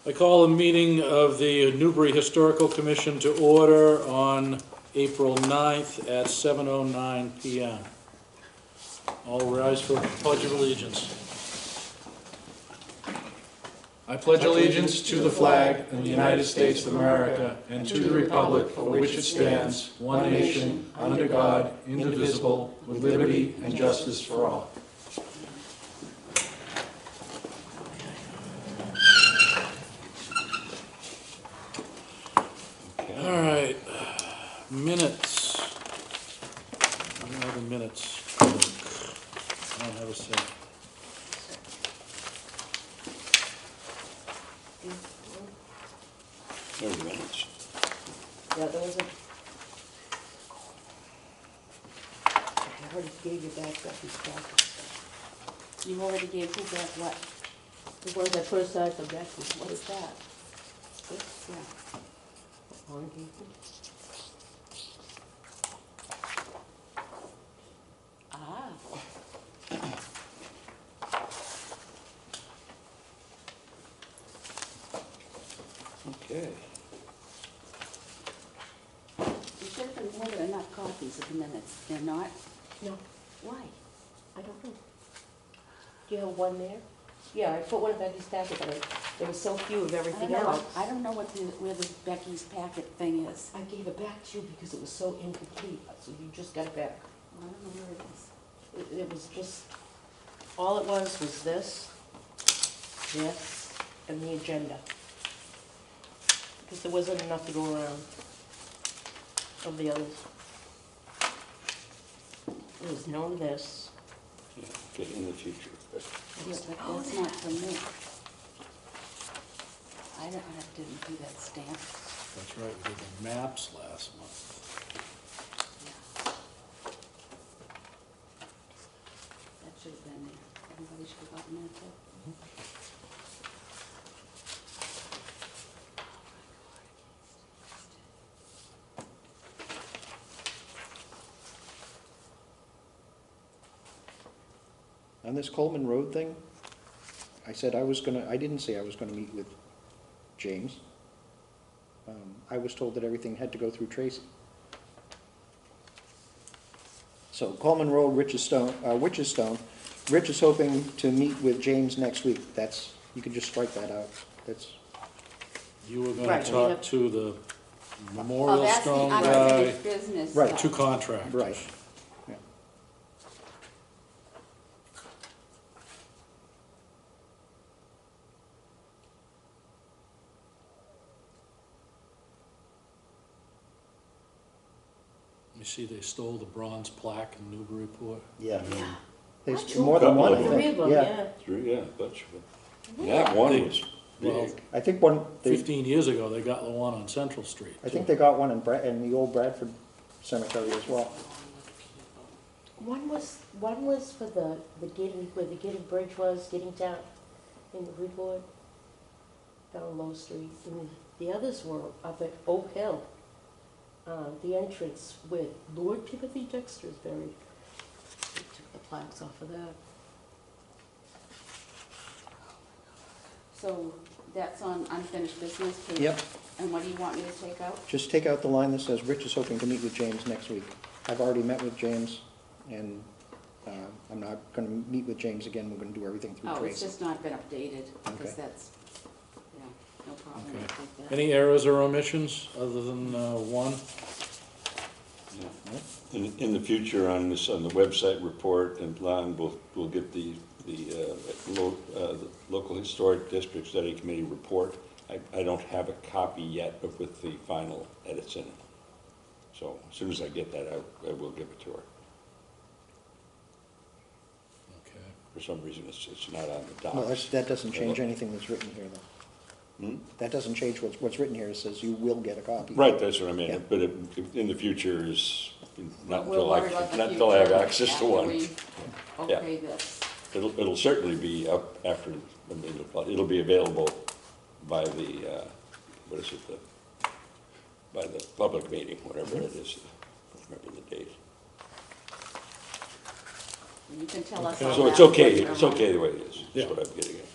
I call a meeting of the Newbury Historical Commission to order on April 9th at 7:09 PM. All rise for Pledge of Allegiance. I pledge allegiance to the flag of the United States of America and to the republic for which it stands, one nation, under God, indivisible, with liberty and justice for all. All right, minutes. I don't have the minutes. I don't have a set. There's minutes. Yeah, there was a. I already gave you back Becky's packet. You already gave who back what? The ones I put aside for Becky. What is that? This? Yeah. One gave me. Ah. Okay. You should have been ordered enough copies of the minutes. They're not? No, Why? I don't know. Do you have one there? Yeah, I put one in Becky's packet, but there was so few of I don't everything know. else. I don't know where the Becky's packet thing is. I gave it back to you because it was so incomplete, so you just got it back. I don't know where it is. It was just, all it was this, and the agenda. Because there wasn't enough to go around of the others. There was no this. Yeah, okay, in the future. But Yeah, but that's not for me. Didn't do that stamp. That's right, we did the maps last month. Yeah. That should have been there. Everybody should have gotten that too. On this Coleman Road thing, I said I didn't say I was gonna meet with James. I was told that everything had to go through Tracy. So Coleman Road, Witchestone, Rich is hoping to meet with James next week. You could just strike that out. You were gonna Right, talk yeah. to the Oh, Memorial that's the Stone guy, unfinished business. Right. two contractors. Right. Yeah. You see, they stole the bronze plaque in Newburyport. Yeah. Yeah. There's Two? more than one, I Couple of Three think. of them, yeah. three, yeah, a bunch of them. That one was Well, big. I think 15 years ago, they got the one on Central Street. I think they got one in the old Bradford Cemetery as well. One was for the gated, where the gated bridge was, getting down in the Redwood, down Low Street. And the others were up at Oak Hill, the entrance with Lord Timothy Dexter's buried. They took the plaques off of that. So that's on unfinished business, Kate? Yep. And what do you want me to take out? Just take out the line that says Rich is hoping to meet with James next week. I've already met with James, and I'm not gonna meet with James again. We're gonna do everything through Oh, it's Tracy. just not been updated, Okay. because that's, yeah, no problem. Okay. I'll take that. Any errors or omissions other than one? Yeah. In the future, on the website report, and Lon will get the local historic district study committee report. I don't have a copy yet, but with the final edits in it. So as soon as I get that out, I will give it to her. Okay. For some reason, it's not on the Well, docs. that doesn't change anything that's written here, though. Hmm? That doesn't change what's written here. It says you will get a copy. Right, that's what I mean, Yeah. but in the future is not We'll until I, worry about the not until I have future access to after one. we Yeah. Okay, this. It'll certainly be up after, I mean, it'll be available by the, what is it, by the public meeting, whatever it is. I don't remember the date. You can tell us Okay. all So that. it's okay, later it's on. okay the way it is, Yeah. is what I'm getting at.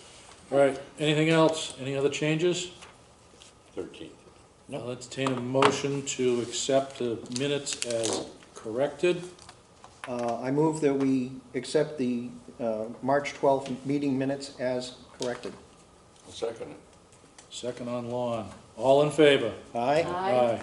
All right, anything else? Any other changes? 13th. I'll entertain a motion to accept the minutes as corrected. I move that we accept the March 12th meeting minutes as corrected. I'll second it. Second on Lon. All in favor? Aye? Aye.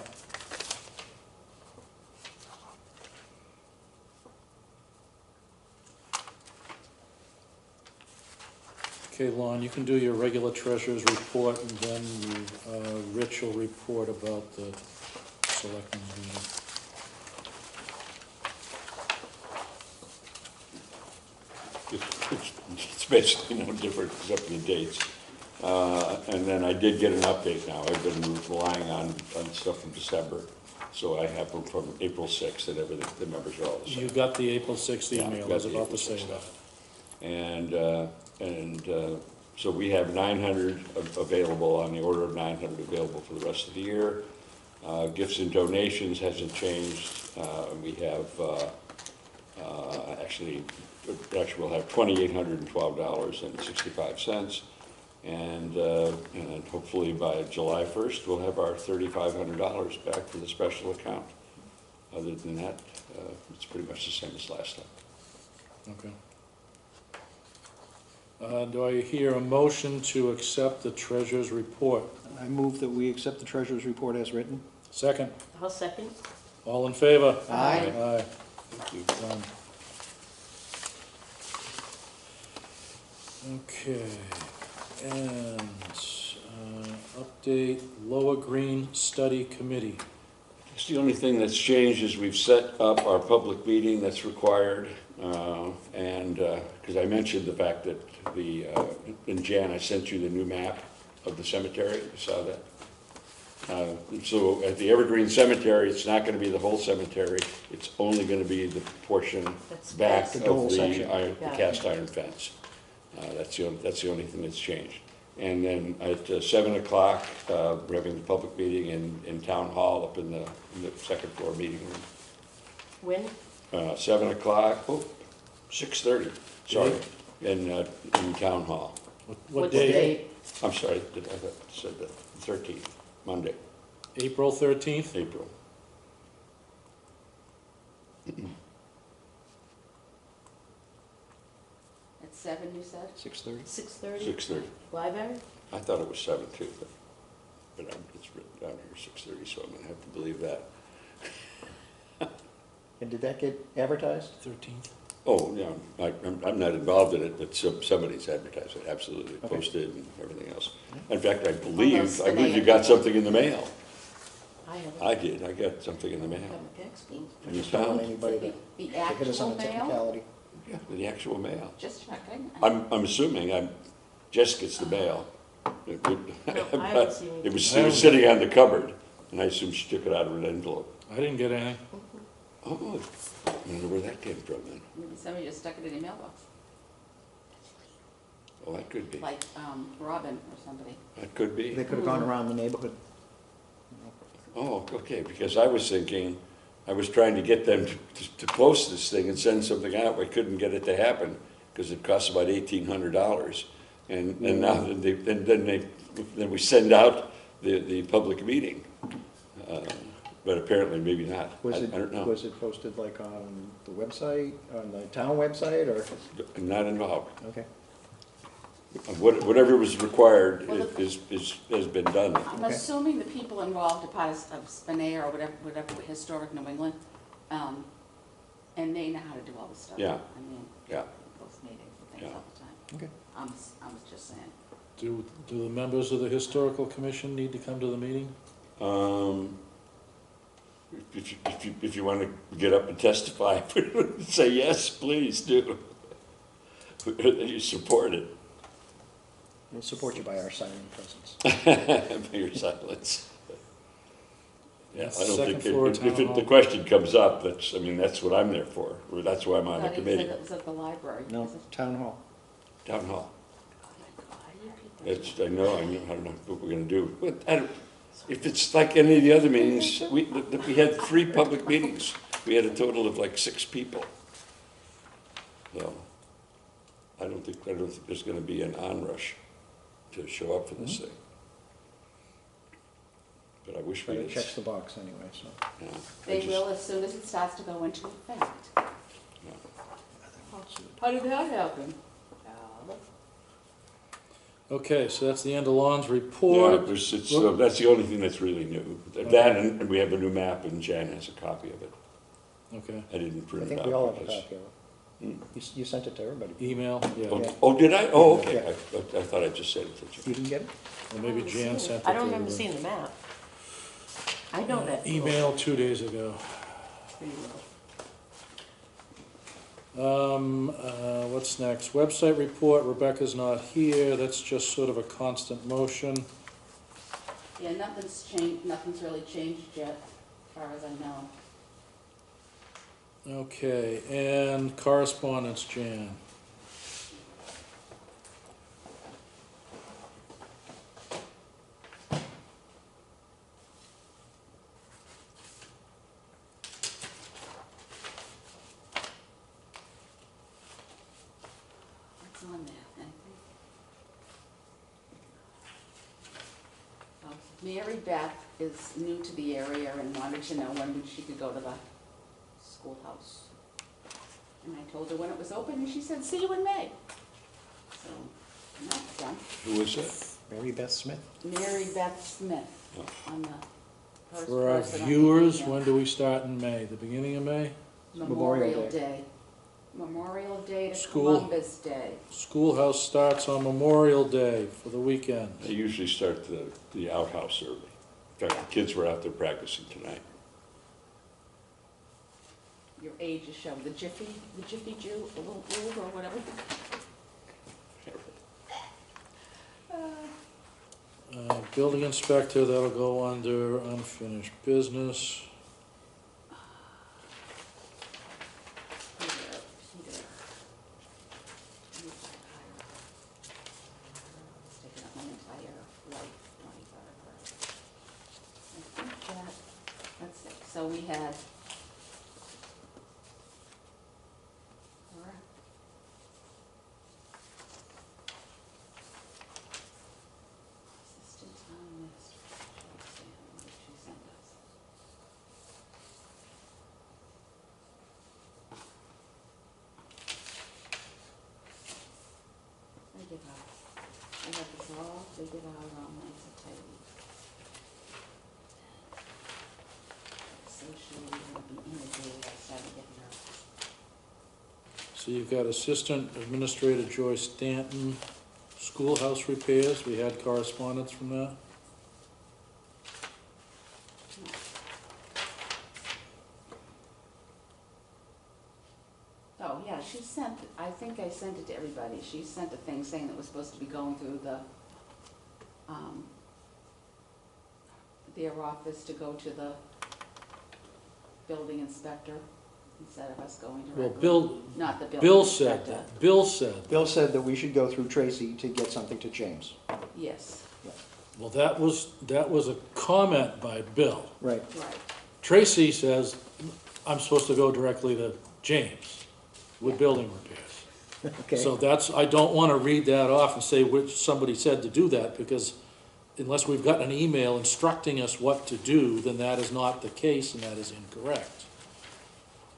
Okay, Lon, you can do your regular treasurer's report, and then Rich will report about the selectmen's meeting. It's basically no different except the dates. And then I did get an update now. I've been relying on stuff from December. So I have them from April 6th and everything, the numbers are all the same. You got the April 6th Yeah, email, I got was the about April to say 6th that. stuff. So we have 900 available, on the order of 900 available for the rest of the year. Gifts and donations hasn't changed. We have, actually we'll have $2,812.65. And hopefully by July 1st, we'll have our $3,500 back for the special account. Other than that, it's pretty much the same as last time. Okay. Do I hear a motion to accept the treasurer's report? I move that we accept the treasurer's report as written. Second? I'll second. All in favor? Aye. Aye. Thank you. Done. Okay, and update Lower Green Study Committee. It's the only thing that's changed is we've set up our public meeting that's required. Because I mentioned the fact that in Jan, I sent you the new map of the cemetery. You saw that? So at the Evergreen Cemetery, it's not going to be the whole cemetery. It's only going to be the portion That's back the of dole the section. the cast iron fence. That's the only thing that's changed. And then at 7 o'clock, we're having the public meeting in Town Hall up in the second floor meeting room. When? 7 o'clock, 6:30, sorry, in Town Hall. What What's day? the date? I'm sorry, I said the 13th, Monday, April 13th? April. At 7, you said? 6:30. 6:30? 6:30. Library? I thought it was 7 too, but it's written down here 6:30, so I'm gonna have to believe that. And did that get advertised? 13th. Oh, yeah, I'm not involved in it, but somebody's advertised it, absolutely, Okay. posted and everything else. In fact, I believe you Spinner. got something in the mail. I haven't. I did, I got something in the mail. Haven't texted me. From the Just don't want town, anybody to The hit us on actual a mail? technicality. yeah, the actual mail. Just checking. I'm assuming Jess gets the mail. No, I haven't seen It was anything. sitting on the cupboard, and I assume she took it out of an envelope. I didn't get anything. Oh, I wonder where that came from then. Maybe somebody just stuck it in your mailbox, Oh, that could be, like Robin or somebody. that could They be. could have gone around the neighborhood. Oh, okay, because I was thinking, I was trying to get them to post this thing and send something out, but I couldn't get it to happen, because it costs about $1,800. And now, then we send out the public meeting. But apparently, maybe not. Was I don't know. it posted like on the website, on the town website, or? I'm not involved. Okay. Whatever was required Well, has been done. I'm Okay. assuming the people involved are part of Spinner or whatever, Historic New England, and they know how to do all this stuff. Yeah. I mean, Yeah. post meetings and things Yeah. all the time. Okay. I was just saying. Do the members of the Historical Commission need to come to the meeting? If you want to get up and testify, say yes, please do. You support it. We'll support you by our silent presence. By your silence. Yeah, I don't Second think, floor if town hall. the question comes up, that's what I'm there for. Or that's why I'm on the Thought he said committee. it was at the library. No, Is it- town hall. Town hall. Oh my God, you people. I don't know what we're gonna do. But if it's like any of the other meetings, we had 3 public meetings. We had a total of like 6 people. So, I don't think there's gonna be an onrush. to show up for this thing. But I wish we But had. it checks the box anyway, so. Yeah, I They just- will as soon as it starts to go into effect. yeah. How did that happen? Okay, so that's the end of Lon's Yeah, report. that's the only thing that's really new. That, and we have a new map, and Jan has a copy of it. Okay, I didn't I print it think out. we all have a because- copy of it. Hmm? You sent it to everybody. email, yeah, Oh, Yeah. oh, did I? Oh, okay. Yeah. I thought I just said it to You you. didn't get it? or maybe Jan sent it to I don't remember everybody. seeing the map. I know that. Email 2 days ago. Pretty well. What's next? Website report, Rebecca's not here, that's just sort of a constant motion. Yeah, nothing's changed, nothing's really changed yet, as far as I know. Okay, and correspondence, Jan. What's on there, anything? Mary Beth is new to the area and wanted to know when she could go to the schoolhouse. And I told her when it was open, and she said, see you in May. So, and that's done. Who was that? Mary Beth Smith? Mary Beth Smith Oh. on the first For our person on the viewers, email. when do we start in May? The beginning of May? Memorial Memorial Day. Day. Memorial Day to School. Columbus Day. Schoolhouse starts on Memorial Day for the weekend. They usually start the outhouse early. In fact, the kids were out there practicing tonight. Your age is shown, the Jiffy Jew, a little old or whatever. Building inspector, that'll go under unfinished business. Peter. Taking up my entire life, 25. I think that, let's see, so we had. Laura? Assistant town administrator, Sam, what did she send us? I give out, I have this all figured out on my Saturday. So she will be in the day, I started getting nervous. So you've got Assistant Administrator Joyce Stanton, schoolhouse repairs, we had correspondence from that. Oh, yeah, she sent, I think I sent it to everybody. She sent a thing saying that was supposed to be going through their office to go to the building inspector instead of us going directly. Well, Bill, Not the building Bill said inspector. that, Bill said, Bill said that we should go through Tracy to get something to James. Yes, well, that was a comment by Bill. Right. right. Tracy says, I'm supposed to go directly to James with building repairs. Okay. So that's, I don't want to read that off and say which, somebody said to do that, because unless we've got an email instructing us what to do, then that is not the case and that is incorrect.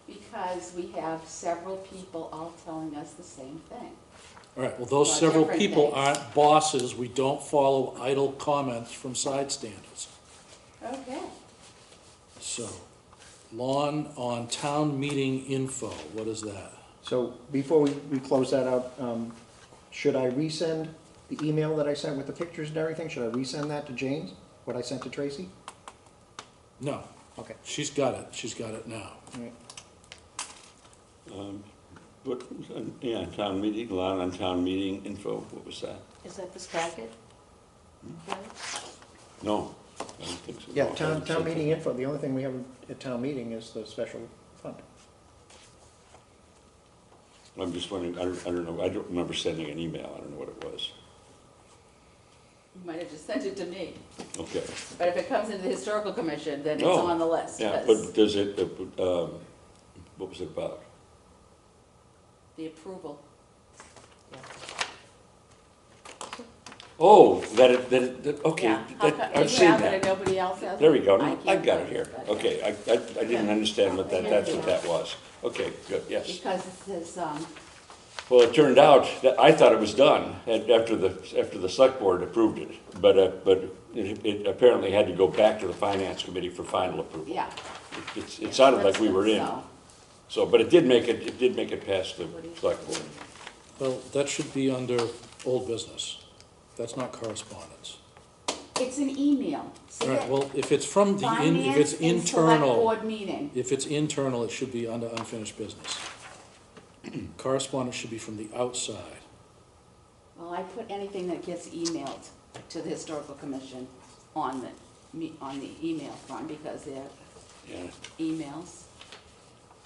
Because we have several people all telling us the same thing. All right, well, those Well, several different people things. aren't bosses, we don't follow idle comments from side standards. Okay. So, lawn on town meeting info, what is that? So before we close that out, should I resend the email that I sent with the pictures and everything? Should I resend that to James, what I sent to Tracy? No, Okay. she's got it now. All right. What, yeah, town meeting, line on town meeting info, what was that? Is that this packet? Right? No, I don't think so. Yeah, No, I town haven't sent meeting that. info, the only thing we have at town meeting is the special fund. I'm just wondering, I don't know, I don't remember sending an email, I don't know what it was. You might have just sent it to me. Okay. But if it comes into the historical commission, then it's Oh, on the list. Yeah, 'cause but does it, what was it about? the approval. Yeah. Oh, okay, Yeah. How that, co- I've you seen have it and that. nobody else has it? There we go, I I've can't got find it here. but- Okay, I didn't understand what that's what that was. Okay, good, yes. Because it says, Well, it turned out that I thought it was done after the select board approved it, but it apparently had to go back to the finance committee for final approval. yeah. It sounded like we were in, so, but it did make it past the select board. Well, that should be under old business. That's not correspondence. It's an email. See All right, that? well, if it's from the, if it's Finance and select internal, board meeting. if it's internal, it should be under unfinished business. Correspondence should be from the outside. Well, I put anything that gets emailed to the historical commission on the email front because they're Yeah, emails.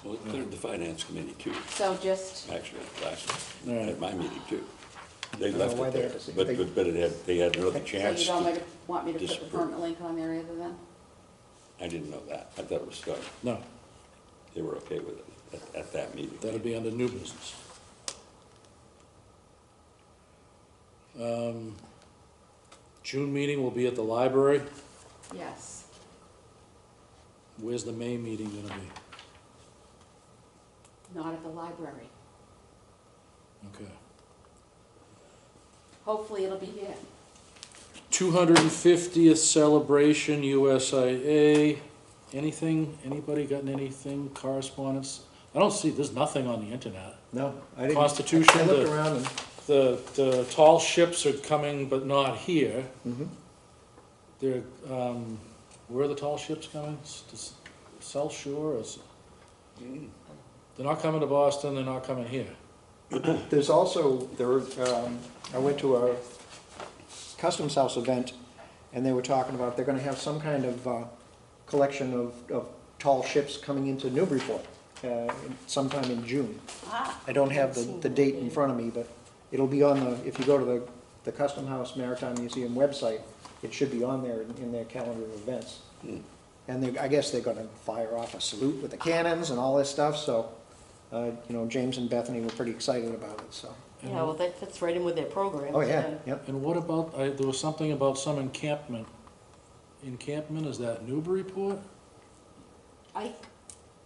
well, it cleared the finance committee too, So just, actually, last, All right. at my meeting too. They don't know left why it they there, had to say- but they had another so chance you to. want me to put the disapprove. permit link on there either then? I didn't know that, I thought it was done. No, They were okay with it at that meeting. that'll be under new business. June meeting will be at the library. Yes. Where's the May meeting gonna be? Not at the library. Okay. Hopefully it'll be here. 250th celebration USIA. Anything, anybody gotten anything, correspondence? I don't see, there's nothing on the internet. No, I didn't. Constitution, I looked the- around and, The tall ships are coming, but not here. mhm. They're, where are the tall ships coming? South Shore or? They're not coming to Boston, they're not coming here. There's also, I went to a Customs House event, and they were talking about, they're gonna have some kind of collection of tall ships coming into Newburyport sometime in June. Ah, I don't have the date in front of me, but it'll be on if you go to the Custom House Maritime Museum website, it should be on there in their calendar of events. And I guess they're gonna fire off a salute with the cannons and all this stuff, so, James and Bethany were pretty excited about it, so. Yeah, well, that fits right in with their program. Oh, yeah, yep. And what about, there was something about some encampment. Encampment, is that Newburyport?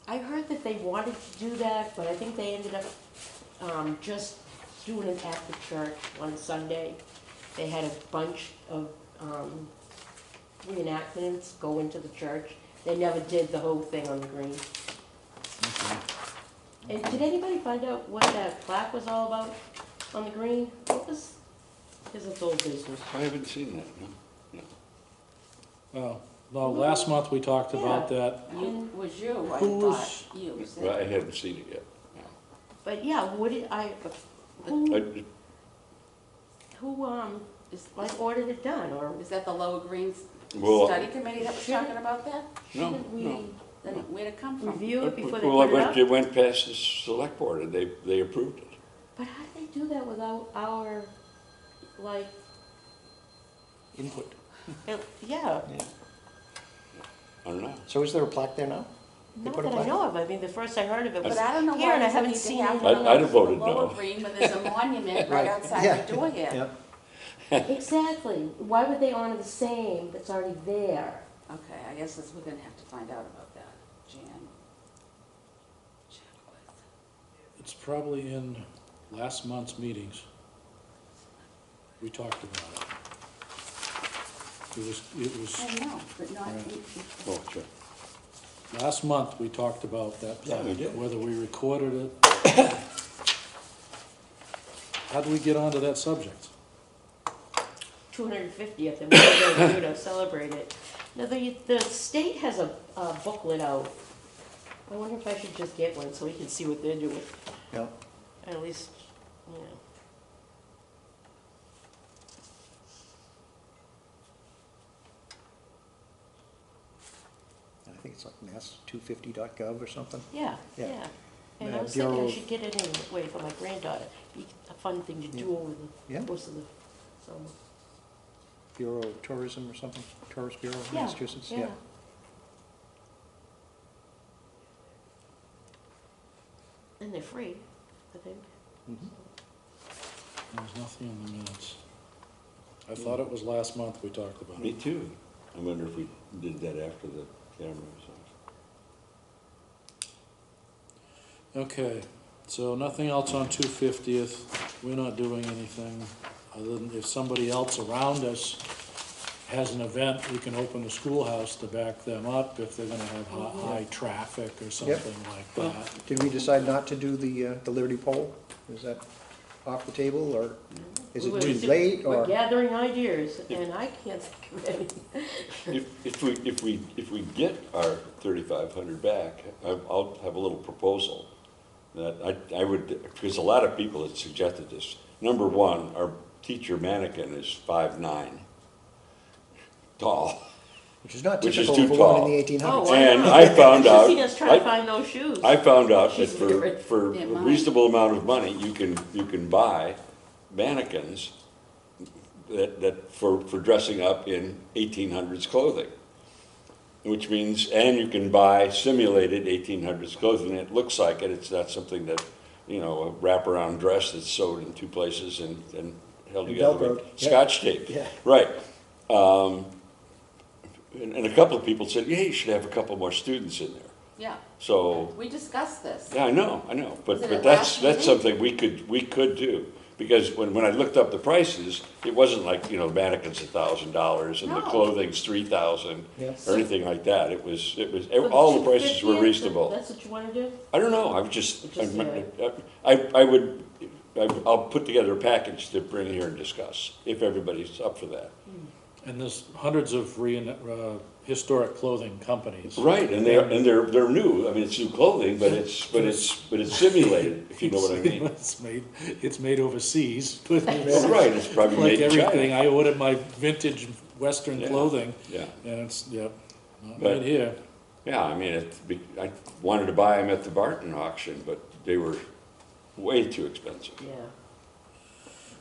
I heard that they wanted to do that, but I think they ended up just doing it at the church one Sunday. They had a bunch of reenactments go into the church. They never did the whole thing on the green. And did anybody find out what that plaque was all about on the green? What was, because it's old business. I haven't seen that, no. Oh, no, last month we talked about that. was you, I Who thought. was- You said. Well, I haven't seen it yet. But yeah, who is like ordered it done, or Is that the Lower Greens Well- Study Committee that was talking about that? No, shouldn't we no. Then where'd it come from? review it before they Well, put it up? it went past the select board and they approved it. But how did they do that without our, like, Input. yeah, I don't know. So is there a plaque there now? not put a that I plaque? know of. I mean, the first I heard of it was But I don't know here, why and I does it haven't need to seen happen it. on I'd have the voted Lower no. Green when there's a monument right Right, outside yeah, the door here. Yep. Exactly. Why would they honor the same that's already there? Okay, I guess we're gonna have to find out about that, Jan. It's probably in last month's meetings. We talked about it. It was, I know, but not, Oh, sure. last month we talked about that Yeah, we plaque, did. whether we recorded it. How do we get onto that subject? 250th, and what are they gonna do to celebrate it? Now, the state has a booklet out. I wonder if I should just get one so we can see what they're doing. Yep. At least, you know. I think it's like mass250.gov or something. Yeah, Yeah. yeah. And I Yeah, was thinking I Bureau- should get it anyway for my granddaughter. A fun thing to do Yeah. over the Yeah. course of the summer. Bureau of Tourism or something, Tourist Bureau of Yeah, Massachusetts, yeah. yeah. And they're free, I think. Mhm. There's nothing in the minutes. I thought it was last month we talked about Me it. too. I wonder if we did that after the camera was off. Okay, so nothing else on 250th. We're not doing anything other than if somebody else around us has an event, we can open the schoolhouse to back them up if they're gonna have high traffic or something like that. Did we decide not to do the Liberty Pole? Is that off the table, or is it too late, We're or? gathering ideas, and I can't think of any. If we get our 3,500 back, I'll have a little proposal that I would, because a lot of people had suggested this. Number one, our teacher mannequin is 5'9" tall. Which is not Which is typical too of a woman tall. in the 1800s. Oh, And wow. I found You out, should see us trying to find those shoes. I found out that She's weird. for Yeah, a mine. reasonable amount of money, you can buy mannequins that for dressing up in 1800s clothing. Which means, and you can buy simulated 1800s clothing, and it looks like it, it's not something that, you know, a wraparound dress that's sewed in two places and held And together with Velcroed, yeah. Scotch tape. Yeah. Right. And a couple of people said, yeah, you should have a couple more students in there. Yeah, So, we discussed this. yeah, I know, but Was it at that's last something we could do. Because when I looked up the prices, it wasn't like, you know, mannequins $1,000 and the No. clothing's 3,000 Yeah. or anything like that. It was, For all the prices 250th, were reasonable. That's what you wanna do? I don't know, I would just, Just, I'll put together a package to bring here and discuss, if everybody's up for that. And there's hundreds of historic clothing companies. Right, and they're new. I mean, it's new clothing, but it's simulated, if you know what I mean. It's made overseas, but Well, right, it's probably like made in everything, China. I ordered my vintage Western Yeah, clothing, Yeah, and it's, not But- made here. yeah, I mean, I wanted to buy them at the Barton auction, but they were way too expensive. Yeah.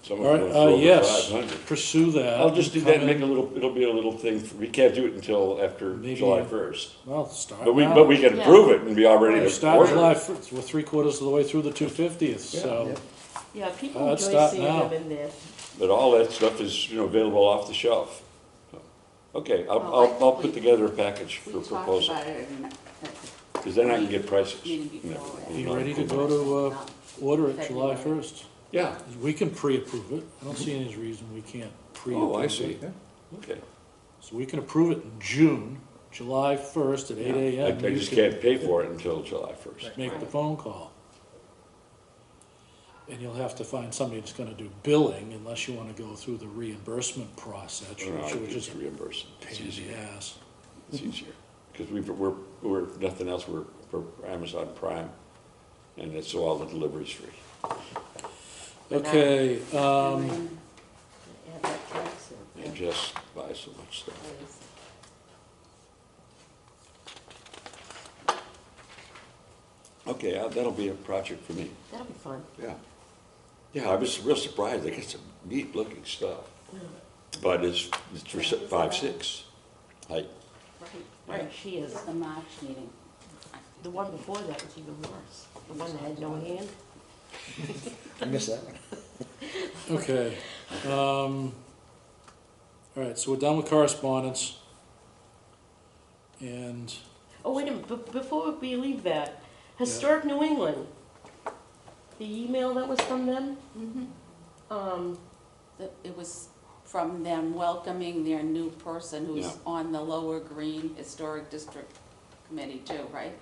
Some All of right, them were for over yes, 500. pursue that. I'll just do that and Come make in- a little, it'll be a little thing, we can't do it until after Maybe- July 1st. Well, start But we now. can Yeah. approve it and be all ready We to start order. July 1st, we're 3/4 of the way through the 250th, so. Yeah, people Let's enjoy start seeing now. them in there. But all that stuff is, you know, available off the shelf. So, okay, Well, I I'll think put we- together a package We for talked proposal, about it at because then I can get prices. the meeting and before. everything. You ready to go to, order it July 1st? Yeah, We can pre-approve it. I don't see any reason we can't pre-approve it. oh, I see, okay. So we can approve it in June, July 1st at 8 Yeah, AM. I You just can can't pay for it until July 1st. Make the phone call. And you'll have to find somebody that's gonna do billing unless you wanna go through the reimbursement process, I don't know, which I is just just a reimburse it. pain in the ass. It's easier, because we're, nothing else, we're Amazon Prime, and it's all the delivery's free. Okay, Add that tax in. And just buy so much stuff. Okay, that'll be a project for me, That'll be fun. yeah. Yeah, I was real surprised, they got some neat looking stuff, but it's for 5'6" height. Right, she is. It's the March meeting. The one before that was even worse. The one that had no hand. I missed that one. okay. All right, so we're done with correspondence. And, Oh, wait a minute, before we leave that, Historic New England, the email that was from them, It was from them welcoming their new person who's Yeah. on the Lower Green Historic District Committee too, right?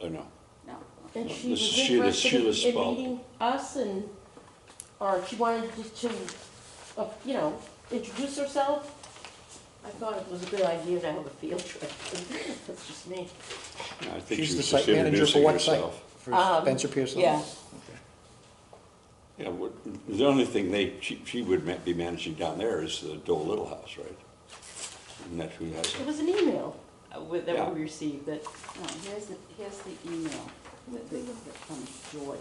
Oh, no, No. and she This was is Sheila interested in Spalding. meeting us and, or she wanted to, you know, introduce herself. I thought it was a good idea to have a field trip. That's just me. I think She's she the was site just manager for introducing what site? herself. For Spencer Pearson? Yeah. Yeah, the only thing she would be managing down there is the Dole Little House, right? And that's who has It it. was an email that Yeah. we received that, No, here's the email from Joy.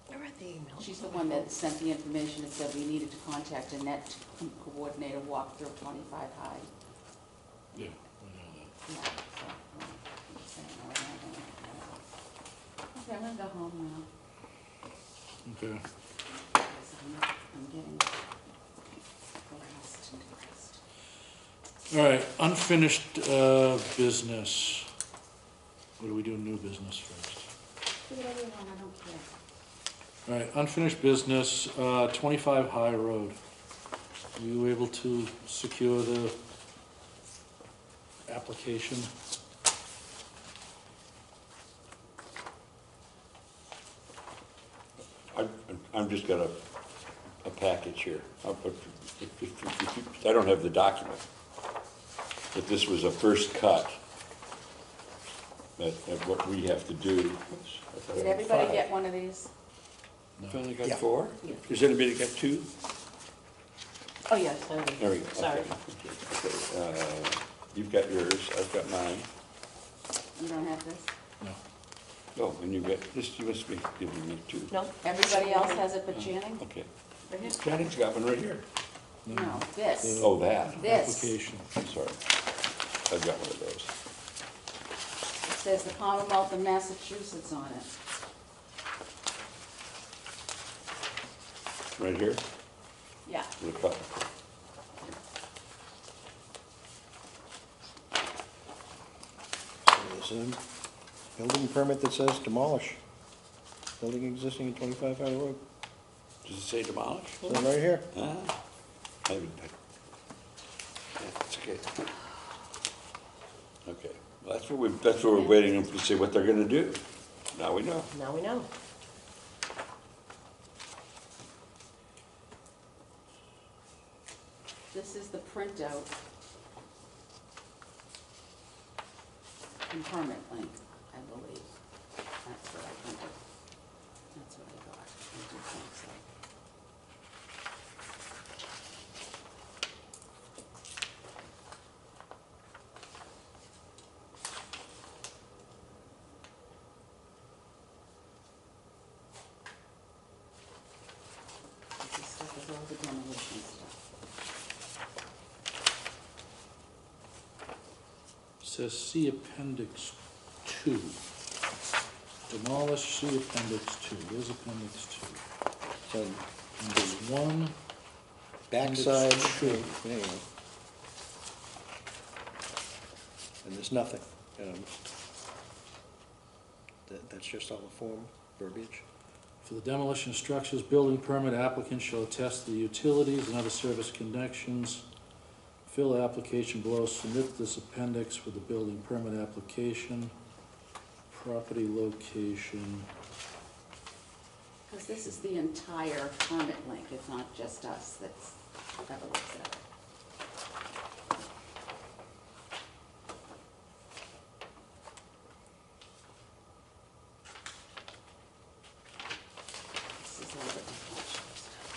where are the emails? She's the one that sent the information that said we needed to contact Annette to coordinate a walkthrough of 25 High. yeah, we know that. Yeah, so, okay, I'm gonna go home now. Okay. I'm getting harassed and depressed. All right, unfinished business. What do we do, new business first? Do whatever you want, I don't care. All right, unfinished business, 25 High Road. Were you able to secure the application? I'm just got a package here. I don't have the document, but this was a first cut at what we have to do. Did everybody get one of these? I've only got Yeah. 4? Yeah. Does anybody got 2? Oh, yeah, sorry. There we go. Sorry. Okay. You've got yours, I've got mine. You don't have this? No. Oh, and you've got, this, you must be giving me 2. No? Everybody else has it but Channing? Okay. Right here? Jennings got one right here. No, this. Oh, that. This. Application. I'm sorry. I've got one of those. It says the Commonwealth of Massachusetts on it. Right here, Yeah. the cut. There's a building permit that says demolish. Building existing at 25 High Road. Does it say demolish? So right here. Ah, I haven't, yeah, it's okay. Okay, well, that's what we're waiting to see what they're gonna do. Now we know. Now we know. This is the printout. And permit link, I believe. That's what I printed. That's what I got. I do think so. This stuff is all the demolition stuff. Says see Appendix 2. Demolish, see Appendix 2. Where's Appendix 2? So And there's one, backside, Appendix two. there you go. And there's nothing. That's just all the form verbiage. For the demolition of structures, building permit applicant shall attest to the utilities and other service connections. Fill application below, submit this appendix with the building permit application, property location. Because this is the entire permit link, it's not just us that's ever looks at it. This is all the demolition stuff.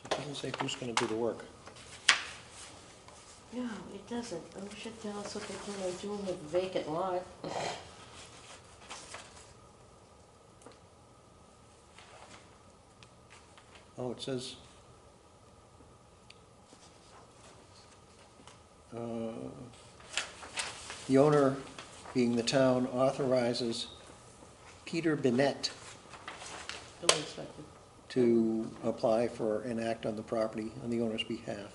So it doesn't say who's gonna do the work. No, it doesn't. Oh, should tell us what they're gonna do with the vacant lot. Oh, it says, the owner, being the town, authorizes Peter Bennett Building inspector. to apply for an act on the property on the owner's behalf.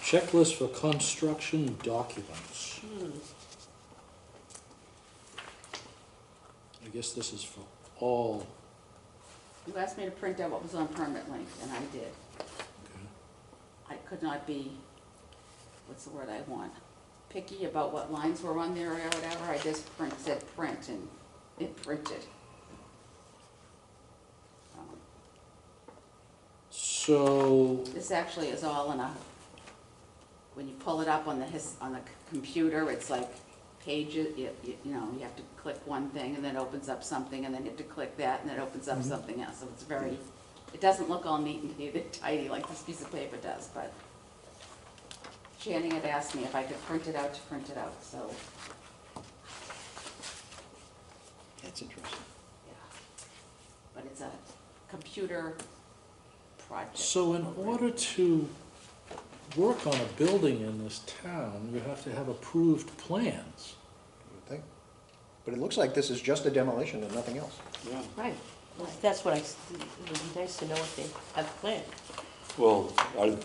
Checklist for construction documents. I guess this is for all. You asked me to print out what was on permit link, and I did. Okay. I could not be, what's the word I want, picky about what lines were on there or whatever. I just said print, and it printed. So, This actually is all in a, when you pull it up on the computer, it's like pages, you know, you have to click one thing and then it opens up something, and then you have to click that and then it opens up something else. So it's very, it doesn't look all neat and tidy like this piece of paper does, but Channing had asked me if I could print it out, so, That's interesting. yeah. But it's a computer project. so in order to work on a building in this town, you have to have approved plans. You would think. But it looks like this is just a demolition and nothing else. Yeah. Right, that's what it would be nice to know what they have planned. Well,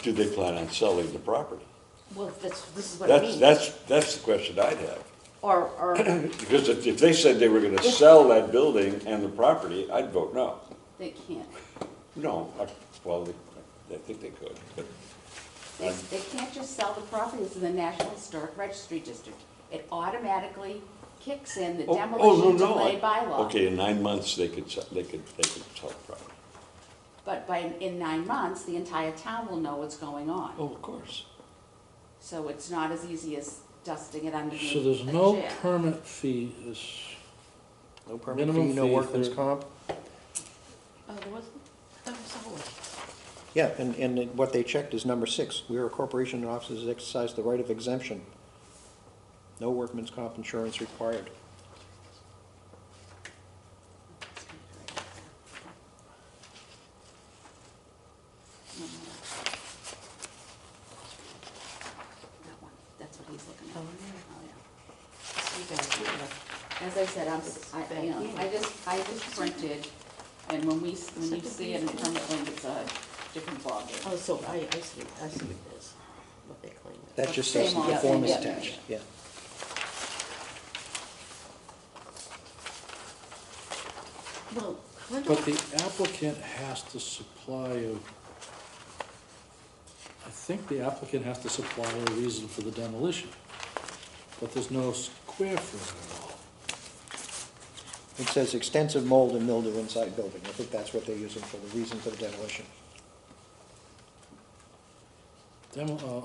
do they plan on selling the property? Well, this is what I mean. That's the question I'd have. Or, Because if they said they were gonna sell that building and the property, I'd vote no. They can't. No, well, I think they could, but. They can't just sell the properties in the National Historic Registry District. It automatically kicks in the Oh, demolition no, delay bylaw. Okay, in 9 months, they could sell the property. But in 9 months, the entire town will know what's going on. Oh, of course. So it's not as easy as dusting it underneath So there's a no chair. permit fee, No permit Minimum fee, no fee, workman's 30. comp. oh, there wasn't, that was always. Yeah, and what they checked is number 6. We are a corporation and officers exercise the right of exemption. No workman's comp insurance required. That one, that's what he's looking at. Oh, yeah. Oh, yeah. So you guys, yeah. As I said, I just printed, and when you see it in permit link, it's a different ballgame. Oh, so I see what it is, what they claim. That just says Same the on- form is yeah, attached, yeah. Well, Glenda, but the applicant has to supply I think the applicant has to supply a reason for the demolition, but there's no square footage at all. It says extensive mold and mildew inside building. I think that's what they're using for the reason for the demolition.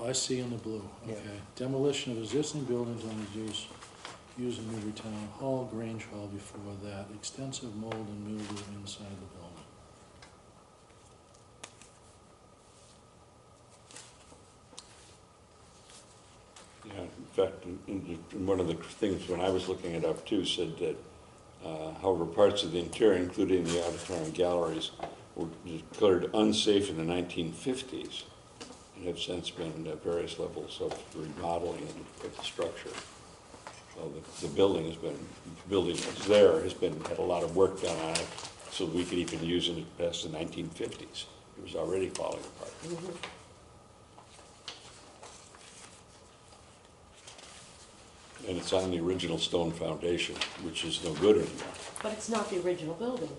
I see in the blue, Yeah. okay. Demolition of existing buildings on the use of Newburytown Hall, Grange Hall before that, extensive mold and mildew inside the building. Yeah, in fact, in one of the things when I was looking it up too, said that however, parts of the interior, including the auditorium galleries, were declared unsafe in the 1950s and have since been various levels of remodeling of the structure. So the building that's there had a lot of work done on it, so we could even use it past the 1950s. It was already falling apart. And it's on the original stone foundation, which is no good anymore. but it's not the original building,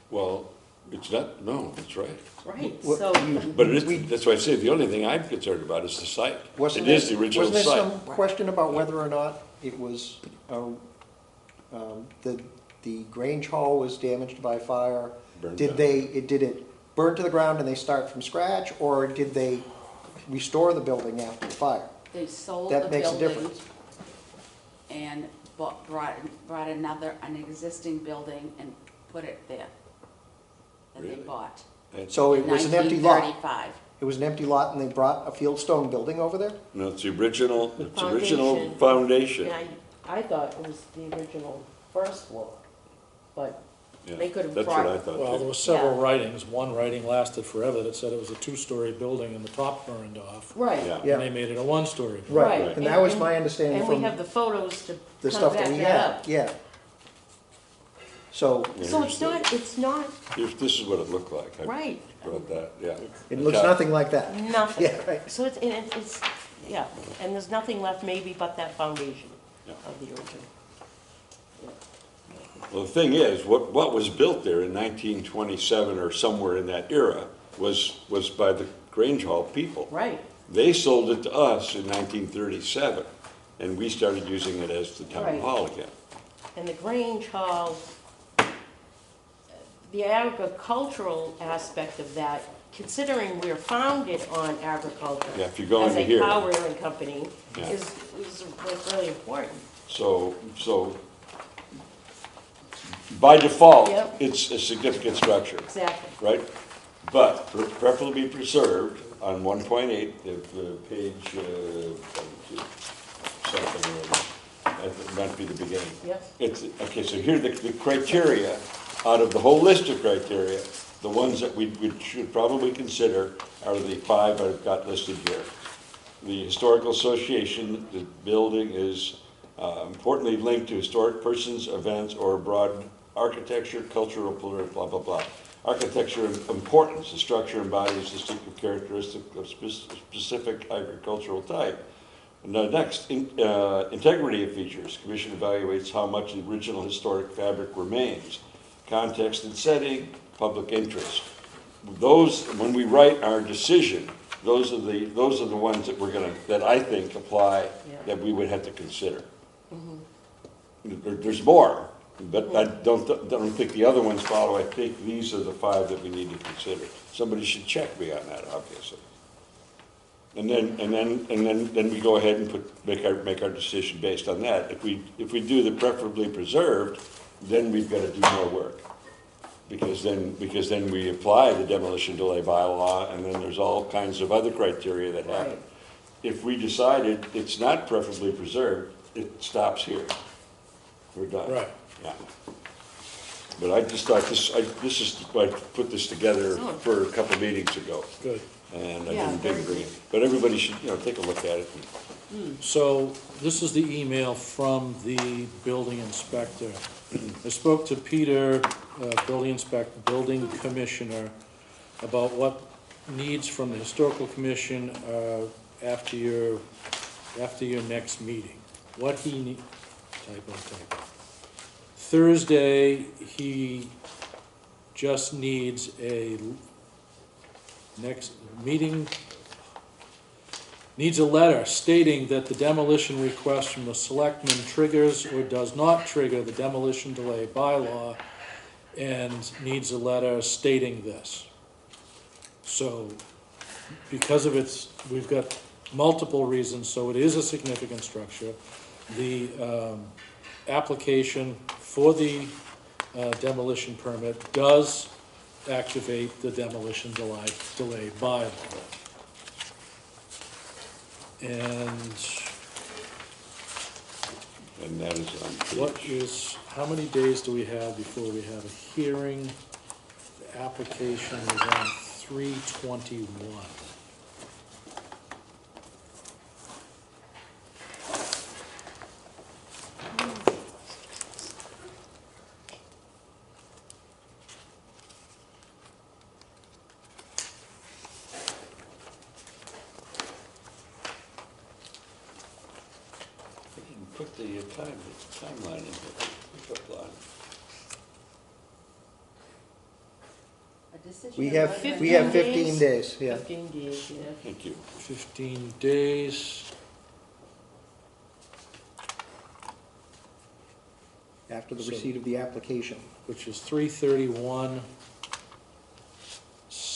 Well, it's not, no, that's right. right, What- so, But it is, that's why I say the only thing I'm concerned about is the site. Wasn't It is the original Wasn't there site. some question about whether or not it was, the Grange Hall was damaged by fire? Burned Did down. did it burn to the ground and they start from scratch, or did they restore the building after the fire? They sold the That makes a building difference. and brought an existing building and put it there that they Really? bought. So it was an empty lot. 1935. It was an empty lot and they brought a fieldstone building over there? No, it's the original Foundation. foundation. and I thought it was the original first floor, but Yeah, they could have that's what I brought- thought Well, there too. were several Yeah. writings. One writing lasted forever that said it was a two-story building and the top burned off. right. Yeah. Yeah. And they made it a one-story building. Right, Right. and that was my understanding And we from have the photos to the kind stuff of that back we that had, up. yeah. So, Yeah, So here's it's not, This is what it looked like. I right, brought that, yeah. it looks Okay. nothing like that. nothing. Yeah, right. So it's, yeah, and there's nothing left maybe but that foundation Yeah. of the original. Well, the thing is, what was built there in 1927 or somewhere in that era was by the Grange Hall people. Right, They sold it to us in 1937, and we started using it as the town Right. hall again. and the Grange Hall, the agricultural aspect of that, considering we're founded on agriculture. Yeah, if you go into here. As a cow rearing company, Yeah. is like really important. So by default, Yep. it's a significant structure, Exactly. right? But preferably preserved on 1.8, the page, something, or other. That might be the beginning. Yep. It's, okay, so here, the criteria, out of the whole list of criteria, the ones that we should probably consider are the 5 I've got listed here. the Historical Association, the building is importantly linked to historic persons, events, or broad architecture, cultural, political, blah, blah, blah. Architecture importance, the structure embodies distinctive characteristics of specific agricultural type. And next, integrity of features. Commission evaluates how much the original historic fabric remains. Context and setting, public interest. Those, when we write our decision, those are the ones that that I think apply, Yeah. that we would have to consider. There's more, but I don't think the other ones follow. I think these are the 5 that we need to consider. Somebody should check me on that, obviously. And then we go ahead and make our decision based on that. If we do the preferably preserved, then we've got to do more work. Because then we apply the demolition delay bylaw, and then there's all kinds of other criteria that happen. Right. If we decided it's not preferably preserved, it stops here. We're done. Right. Yeah. But I just thought I put this together for a couple meetings ago, Good. and I Yeah, didn't very bring good. it. But everybody should, take a look at it. So this is the email from the building inspector. I spoke to Peter, building commissioner, about what needs from the historical commission after your next meeting. What he need, type. Thursday, he just needs a next meeting, needs a letter stating that the demolition request from the selectmen triggers or does not trigger the demolition delay bylaw, and needs a letter stating this. So, because of we've got multiple reasons, so it is a significant structure. The application for the demolition permit does activate the demolition delay bylaw. And And that is on what page. how many days do we have before we have a hearing? The application is on 3/21. Put the timeline in here, pickup line. A decision. We and have, letter. we have 15 15 days, yeah. 15 days, yeah. Thank you. 15 days. After the So- receipt of the application. Which is 3/31.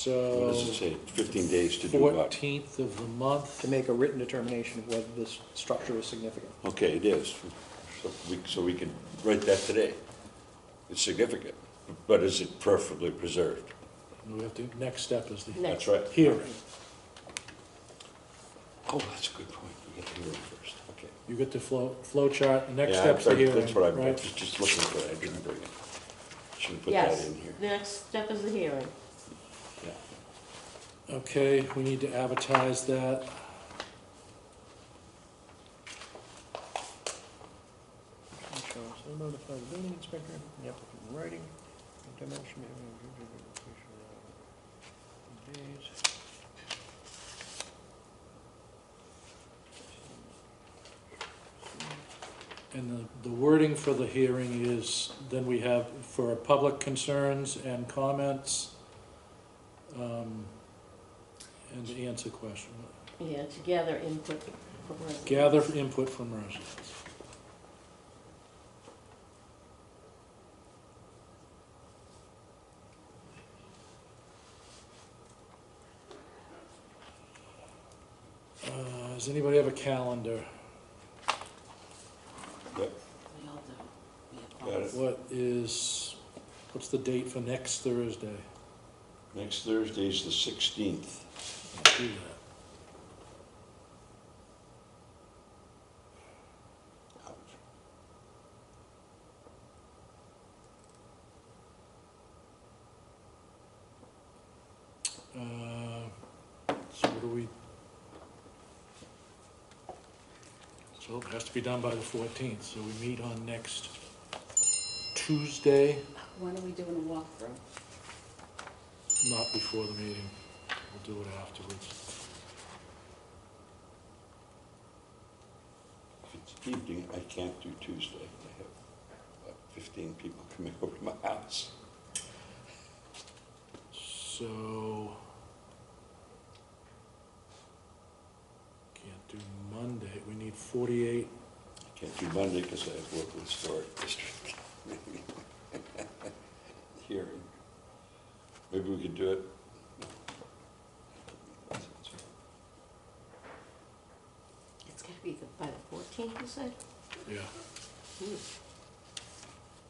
What does it So say? 15 days to do what? 14th of the month. To make a written determination of whether this structure is significant. Okay, it is. So we can write that today. It's significant, but is it preferably preserved? We have to, next step is the That's right. hearing. Oh, that's a good point. We get the hearing first, okay. You get the flow chart, the next Yeah, step's the hearing, That's what I'm, right? just looking for it. I didn't bring it. Should have put that Yes, in here. the next step is the hearing. Yeah. Okay, we need to advertise that. So notify the building inspector, the applicant in writing, demolition. Days. And the wording for the hearing is, then we have for public concerns and comments, and to answer questions. Yeah, to gather input from residents. Gather input from residents. Does anybody have a calendar? Yep, We all do. We got it. What's the date for next Thursday? Next Thursday is the 16th. Let's do that. So what do we, So it has to be done by the 14th, so we meet on next Tuesday, When are we doing a walkthrough? not before the meeting. We'll do it afterwards. If it's evening, I can't do Tuesday. I have about 15 people coming over to my house. So, can't do Monday, we need 48. I can't do Monday because I have local historic district hearing. Maybe we could do it. It's gotta be by the 14th, you said? Yeah, Hmm.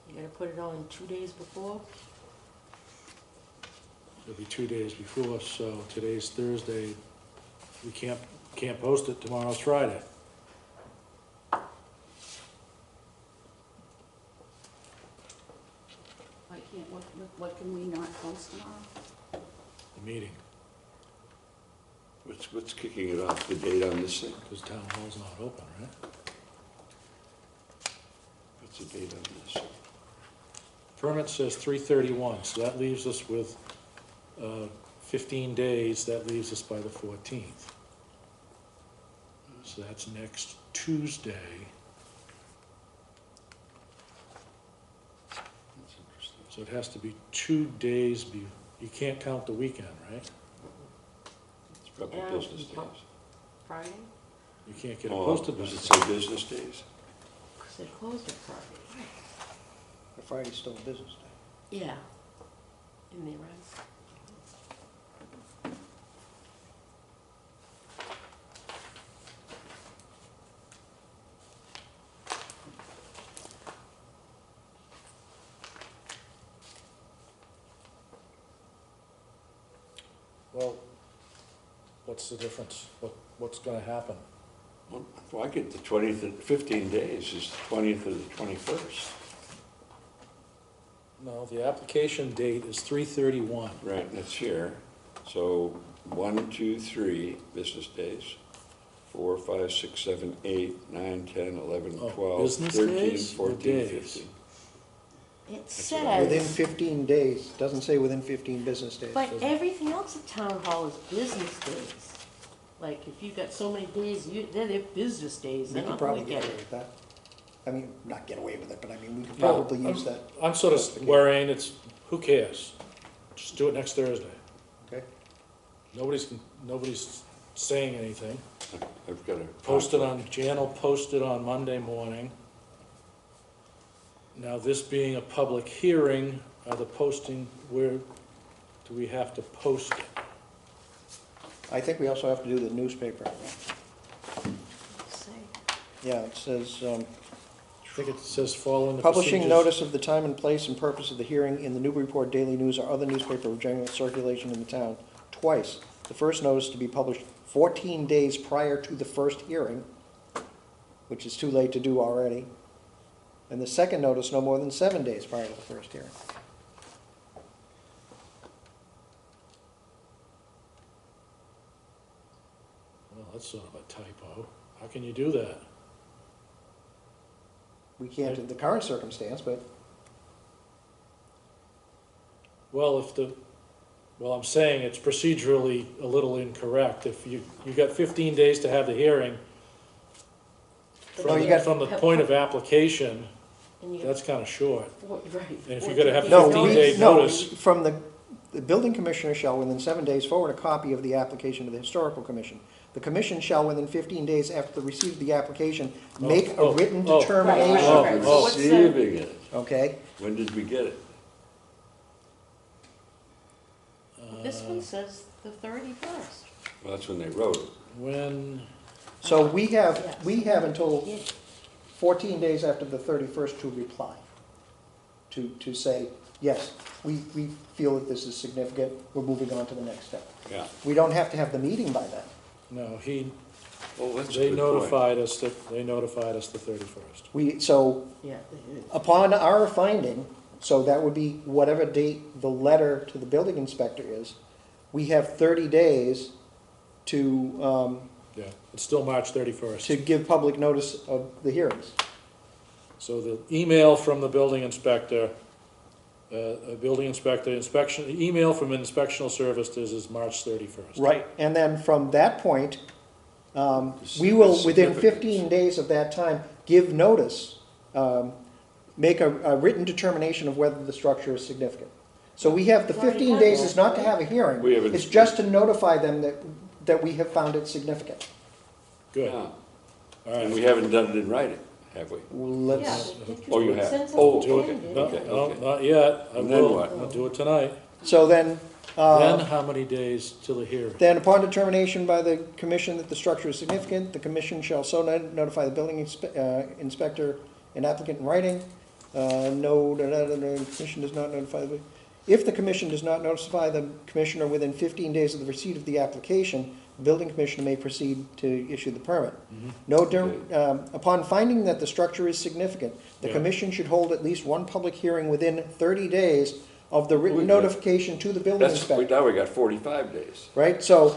You gotta put it on 2 days before? it'll be 2 days before, so today's Thursday. We can't post it, tomorrow's Friday. Why can't, what can we not post tomorrow? The meeting, What's kicking it off, the date on this thing? because town hall's not open, right? What's the date on this? Permit says 3/31, so that leaves us with 15 days, that leaves us by the 14th. So that's next Tuesday, That's interesting. so it has to be 2 days, you can't count the weekend, right? It's probably Yeah, business you days. can't. Friday? You can't get it Oh, posted by does it the say business days? Because they closed it Friday. The Friday's still a business day. Yeah. In there, right? Well, what's the difference? What's gonna happen? Well, I get the 20th, and 15 days is the 20th or the 21st. No, the application date is 3/31. Right, that's here. So 1, 2, 3 business days. 4, 5, 6, 7, 8, 9, 10, 11, Oh, 12, business 13, days or 14, days? 15. It what I- says. Within 15 days, doesn't say within 15 business days. But everything else at town hall is business days. Like, if you've got so many days, they're their business days, We they're could not probably gonna get get away it. with that. I mean, not get away with it, but I mean, we could No, probably use that, I'm sort of worrying, who cares? Just do it next Thursday. okay? Nobody's saying anything. I've got a. Jan will post it on Monday morning. Now, this being a public hearing, where do we have to post it? I think we also have to do the newspaper. Say. Yeah, it says, I think it says following the publishing procedures. notice of the time and place and purpose of the hearing in the Newburyport Daily News or other newspaper of general circulation in the town twice. The first notice to be published 14 days prior to the first hearing, which is too late to do already. And the second notice no more than 7 days prior to the first hearing. Well, that's sort of a typo. How can you do that? We can't in the current circumstance, but Well, I'm saying it's procedurally a little incorrect. If you got 15 days to have the hearing, No, you got- from the point of application, And you that's kind of short. right. And if you're gonna have no, 15-day no, notice. from the building commissioner shall within 7 days forward a copy of the application to the historical commission. The commission shall within 15 days after the receipt of the application, make a written oh. determination, Right. So what's the- Receiving it. okay? When did we get it? This one says the 31st. Well, that's when they wrote it. When, So we have until Yeah. 14 days after the 31st to reply, to say, yes, we feel that this is significant, we're moving on to the next step. Yeah. We don't have to have the meeting by then. no, Oh, that's a they good point. notified us the 31st. So Yeah. upon our finding, so that would be whatever date the letter to the building inspector is, we have 30 days to Yeah, it's still March 31st. to give public notice of the hearings. So the email from the building inspector, inspection, the email from inspectional services is March 31st. Right, and then from that point, This we is will, the within significance. 15 days of that time, give notice, make a written determination of whether the structure is significant. So we have, the We've already 15 done days that, is not to right? have a hearing. We haven't- It's just to notify them that we have found it significant. Good, Yeah. all And we right. haven't done it in writing, have we? Well, Yeah, let's, Oh, you have? Send Oh, something Do in, it, didn't no, it? Okay, no, okay. not yet, I And then will, what? I'll do it tonight. so then, Then how many days till the hearing? then upon determination by the commission that the structure is significant, the commission shall so notify the building inspector and applicant in writing. The commission does not notify the, if the commission does not notify the commissioner within 15 days of the receipt of the application, the building commissioner may proceed to issue the permit. Upon finding that the structure is significant, the Yeah. commission should hold at least one public hearing within 30 days of the written We got- notification to the building That's, inspector. now we got 45 days. Right, so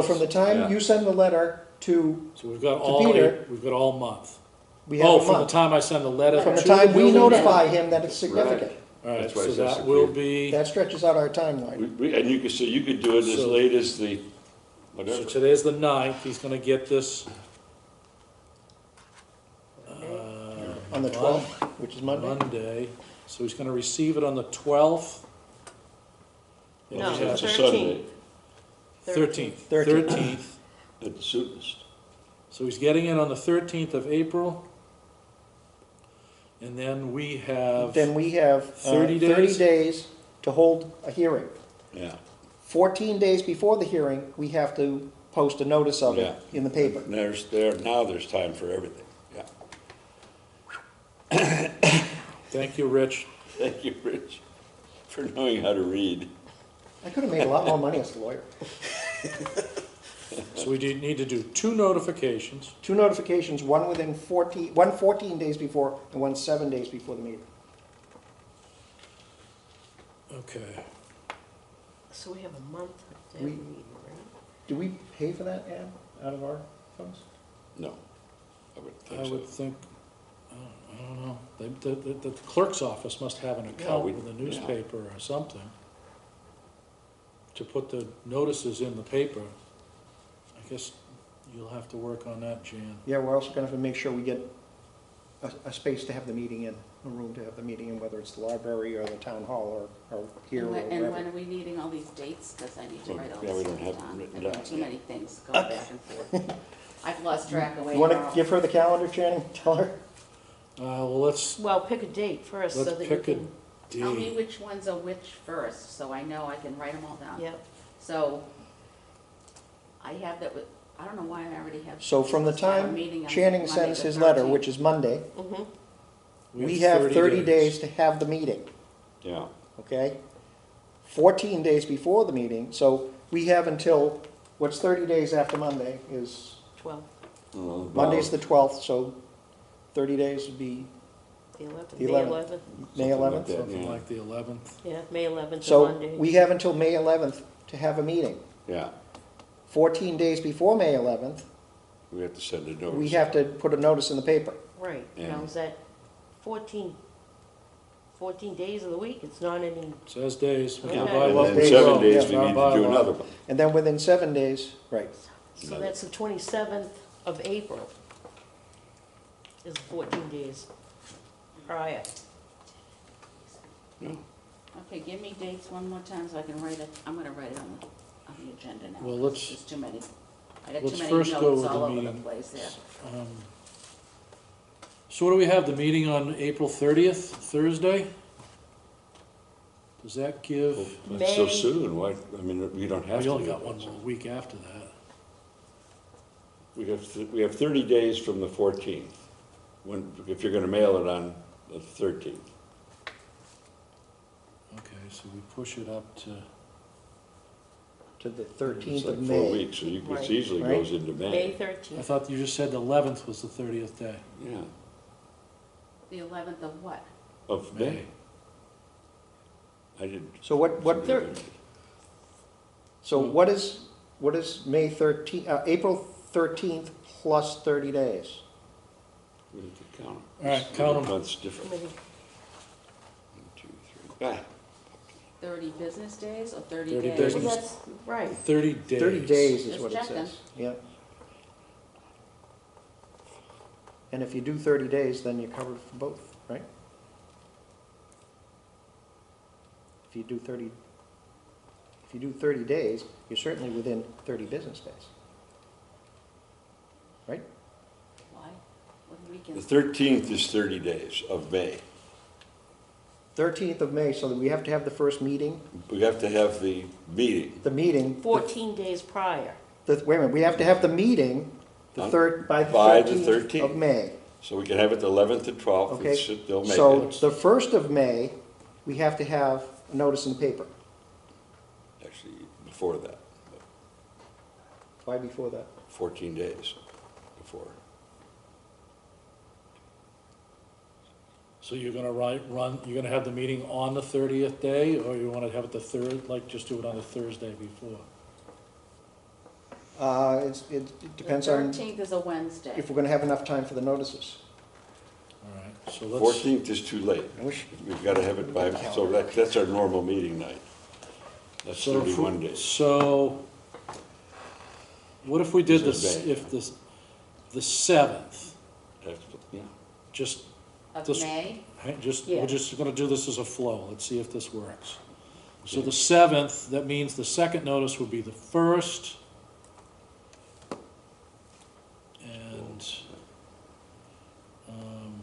from the time Yeah. you send the letter to, So we've got To all, Peter. we've got all month. we have Oh, a from the month. time I send the letter to From the the time we building notify him that it's significant. Right. All right, That's why so it says that will secure. be, That stretches out our timeline. And you could, so you could do it as So- late as the, so whatever. today's the 9th, he's gonna get this. On the 12th, which is Monday. Monday, so he's gonna receive it on the 12th. No, Yeah, It's a 13th. Sunday 13th. 13th. 13th, at the soonest. so he's getting it on the 13th of April. And then we have, Then we have 30 30 days? days to hold a hearing. Yeah. 14 days before the hearing, we have to post a notice of it Yeah. in the paper. Now there's time for everything, yeah. thank you, Rich. Thank you, Rich, for knowing how to read. I could have made a lot more money as a lawyer. So we need to do 2 notifications. 2 notifications, one within 14 days before and one 7 days before the meeting. Okay. So we have a month to have a We- meeting, right? Do we pay for that ad out of our funds? No, I would I think would so. think, I don't know, the clerk's office must have an account we- with the yeah. newspaper or something to put the notices in the paper. I guess you'll have to work on that, Jan. Yeah, we're also gonna have to make sure we get a space to have the meeting in, a room to have the meeting in, whether it's the library or the town hall or here or And when wherever. are we needing all these dates? Because I need to Well, write all yeah, this we don't stuff have down. them written I've got down too yet. many things going back and forth. I've lost track of where You you are. wanna give her the calendar, Channing? Tell her? Well, let's Well, pick a date first so that you pick a can, Tell me date. which ones are which first, so I know I can write them all down. yeah. So, I have that with, I don't know why I already have. So from the supposed to have a time meeting on Channing Monday sends the his letter, 13th. which is Monday, Mm-hmm. we have 30 days to have the meeting, Yeah, okay? 14 days before the meeting, so we have until, what's 30 days after Monday is, 12, well, Monday's the 12th, so 30 days would be the 11th, The May 11th. 11th. May Something like 11th. that. Something yeah. like the 11th. Yeah, May 11th to So Monday. we have until May 11th to have a meeting. yeah, 14 days before May 11th, we have to send a notice. we have to put a notice in the paper. Right, Yeah. now is that 14 days of the week? It's not any, Says days. We Yeah. go by And what then we days, 7 wrote. days, It's we our need to do bylaw. another one. And then within 7 days, right, so Another. that's the 27th of April. Is 14 days prior. Yeah. Okay, give me dates one more time so I can write it. I'm gonna write it on the agenda now. Well, let's- There's too many. I got let's too many first go notes with the all over the meeting. place there. So what do we have, the meeting on April 30th, Thursday? Does that give, That's so May- soon, why, I mean, we don't have we to. only do got that. one more week after that. We have 30 days from the 14th, when, if you're gonna mail it on the 13th. Okay, so we push it up to, to the It's 13th like of 4 May. weeks, so it Right. easily Right. goes into May May. I 13th. thought you just said the 11th was the 30th day. Yeah, The 11th of what? of May. I didn't. So what, Thir- so what is May 13th, April 13th plus 30 days. We have to count 'em. All right, count 'em. Month's different. Maybe 1, 2, 3. Ah, 30 business days or 30 30 days? days. Well, that's right. 30 days. 30 days is Just what it checking. says, yeah. And if you do 30 days, then you're covered for both, right? If you do 30 days, you're certainly within 30 business days. Right? Why? What The weekends? 13th is 30 days of May. 13th of May, so that we have to have the first meeting, We have to have the meeting. the meeting. 14 days prior. Wait a minute, we have to have the meeting On- by the by the 13th of 13th. May. So we can have it the 11th and 12th, Okay, they'll make so it. the 1st of May, we have to have a notice in the paper. Actually, before that, Why before that? 14 days before. So you're gonna you're gonna have the meeting on the 30th day, or you wanna have it the third, like, just do it on the Thursday before? It depends The on 13th is a Wednesday. if we're gonna have enough time for the notices. All right, so let's, 14th is too late. We've got to have it by, so that's our normal meeting night. That's so, 31 days. so, what if we did This this, is May. if this, the 7th, That's- yeah. just, Of this- May? Yeah. we're just gonna do this as a flow, let's see if this works. So the 7th, that means the second notice would be the 1st. And, 1,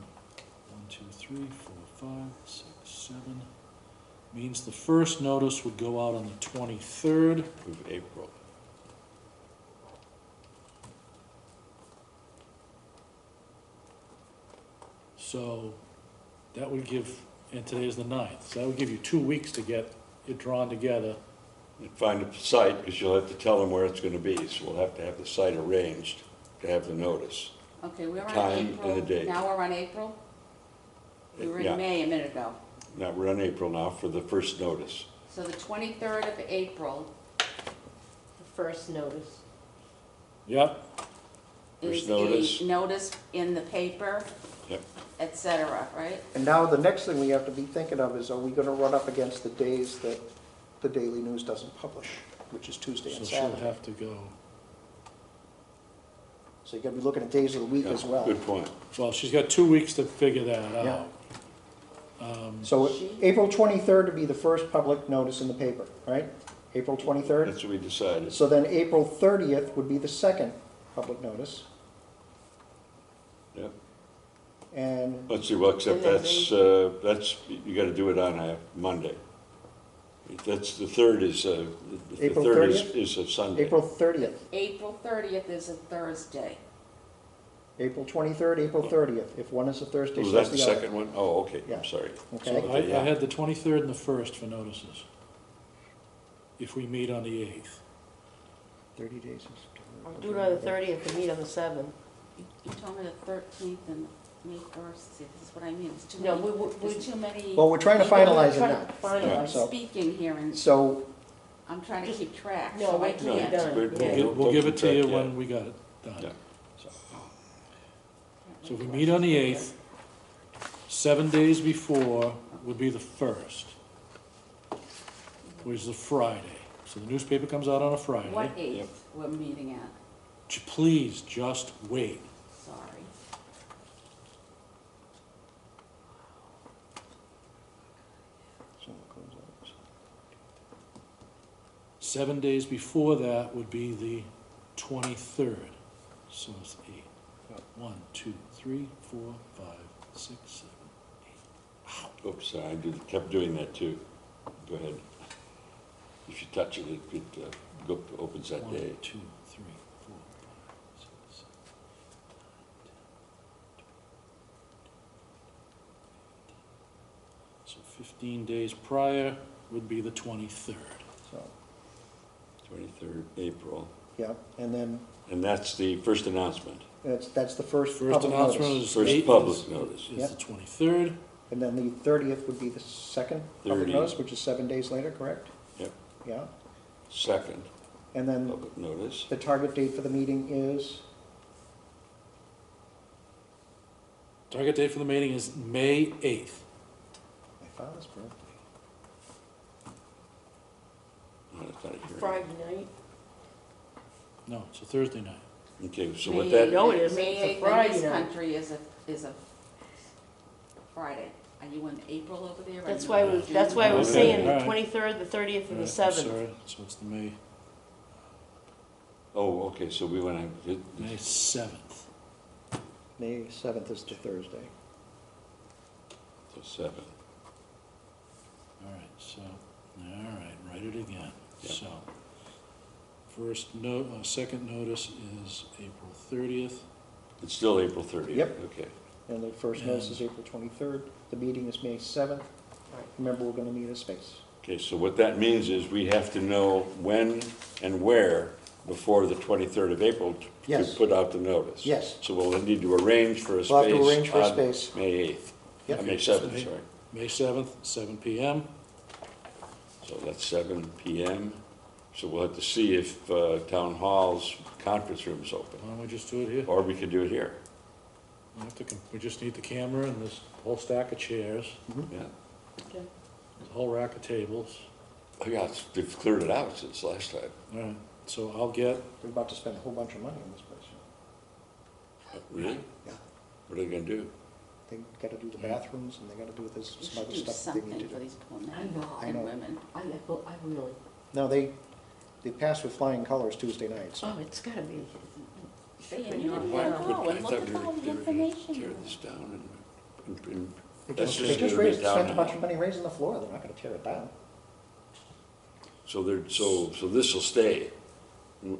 2, 3, 4, 5, 6, 7, means the first notice would go out on the 23rd. Of April. So that would give, and today is the 9th, so that would give you 2 weeks to get it drawn together. And find a site, because you'll have to tell them where it's going to be, so we'll have to have the site arranged to have the notice. Okay, we're on Time April. and a date. Now we're on April? We were Yeah. in May a minute ago. Now, we're on April now for the first notice. So the 23rd of April The first notice. Yep, is First notice. a notice in the paper, Yep. et cetera, right? And now the next thing we have to be thinking of is, are we gonna run up against the days that the Daily News doesn't publish, which is Tuesday so and she'll Saturday? have to go, So you gotta be looking at days of the week Yeah, as well. Good point. well, she's got 2 weeks to figure that Yeah. out. So April 23rd would be the first public notice in the paper, right? April 23rd? That's what we decided. So then April 30th would be the second public notice, Yep. and Let's see, well, except And then that's, you got to do it on a Monday. That's, the 3rd is, the April 3rd 30th? is a Sunday. April 30th, April 30th is a Thursday. April 23rd, April 30th. If one is a Thursday, Was so that is the the other. second one? Oh, okay, Yeah. I'm sorry. Okay. So I yeah. had the 23rd and the 1st for notices, if we meet on the 8th. 30 days is. I'll do it on the 30th and meet on the 7th. You told me the 13th and May 1st. See, this is what I mean. It's too No, many. we- There's too many. Well, we're trying to people finalize it Trying now. to finalize. So- Speaking here and So, I'm trying to keep track, No, so I we No, can't. can't. it's done, good. yeah. Don't- We'll don't give it to you keep track when yet. we got it Yeah. done. So if we meet on the 8th, 7 days before would be the 1st, which is a Friday. So the newspaper comes out on a Friday. What 8th we're meeting at? Please just wait. Sorry. so it goes out. 7 days before that would be the 23rd. So it's 8. 1, 2, 3, 4, 5, 6, 7, 8. Oops, sorry, kept doing that too. Go ahead. If you touch it, opens that 1, day. 2, 3, 4, 5, 6, 7, 8, 9, 10. So 15 days prior would be the 23rd. So, 23rd April. yeah, and then And that's the first announcement. that's the first First public announcement notice. is First 8th public is- notice. is Yep. the 23rd. And then the 30th would be the second public 30. notice, which is 7 days later, correct? Yep. Yeah, Second, And then public notice. the target date for the meeting is, Target date for the meeting is May 8th. my father's birthday. No, it's not a hearing. Friday night. No, it's a Thursday night. Okay, so May what that, No, it isn't. May It's a 8th in Friday this night. country is a Friday. Are you in April over there? Or That's you why, in that's why I was Okay, saying the alright. 23rd, the 30th, and the I'm 7th. sorry, so it's the May oh, okay, so we went, 7th. May 7th is the Thursday. so 7. All right, so, all right, write it again. Yeah. So, first note, second notice is April 30th. It's still April 30th? Yep. Okay. And the first notice is April 23rd. The meeting is May 7th. Remember, we're going to need a space. Okay, so what that means is we have to know when and where before the 23rd of April to Yes. put out the notice. Yes. So we'll need to arrange for a space We'll have to arrange for a on space. May 8th. Yep. May 7th, sorry. May 7th, 7 PM. So that's 7 PM. So we'll have to see if Town Hall's conference room is open, Why don't we just do it here? or we could do it here. We just need the camera and this whole stack of chairs, Yeah. Okay. a whole rack of tables. Oh, yeah, they've cleared it out since last time. All right, so I'll get, We're about to spend a whole bunch of money on this place. Really? Yeah. What are they gonna do? They gotta do the bathrooms, and they gotta do this, You some should other do stuff that they need something to for do. these poor I men know. I and know. women. I really, No, they passed with flying colors Tuesday night, so. oh, it's gotta be. They Pretty didn't even normal. go I and look thought at we were all the gonna information. tear this down and They That's just, just they just gonna be raised, spent a down bunch now. of money raising the floor. They're not gonna tear it down. so this will stay,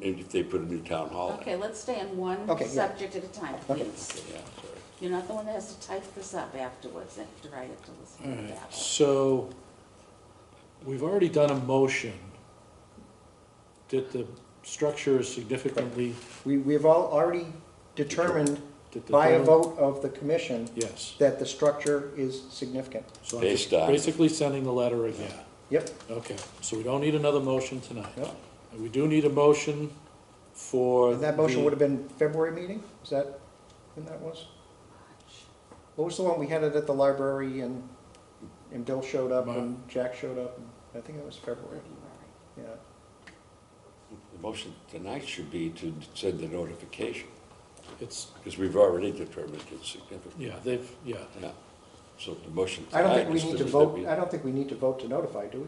if they put a new town hall in. Okay, let's stay on one Okay, yeah. subject at a time, Okay. please. Yeah, sorry. You're not the one that has to type this up afterwards, after I have to all listen to right, that. so we've already done a motion that the structure is significantly, We've all already determined that the. by a dorm- vote of the commission Yes. that the structure is significant. So I'm Based just on- basically sending the letter again. Yep. Okay, so we don't need another motion tonight. Yep. And we do need a motion for. And that motion the- would have been February meeting? Is that when that was? What was the one we had it at the library and Bill showed up and Jack showed up? And I think it was February, yeah. The motion tonight should be to send the notification, It's, because we've already determined it's significant. yeah, yeah. Yeah. So the motion I don't tonight think we is need to that vote, we- I don't think we need to vote to notify, do we?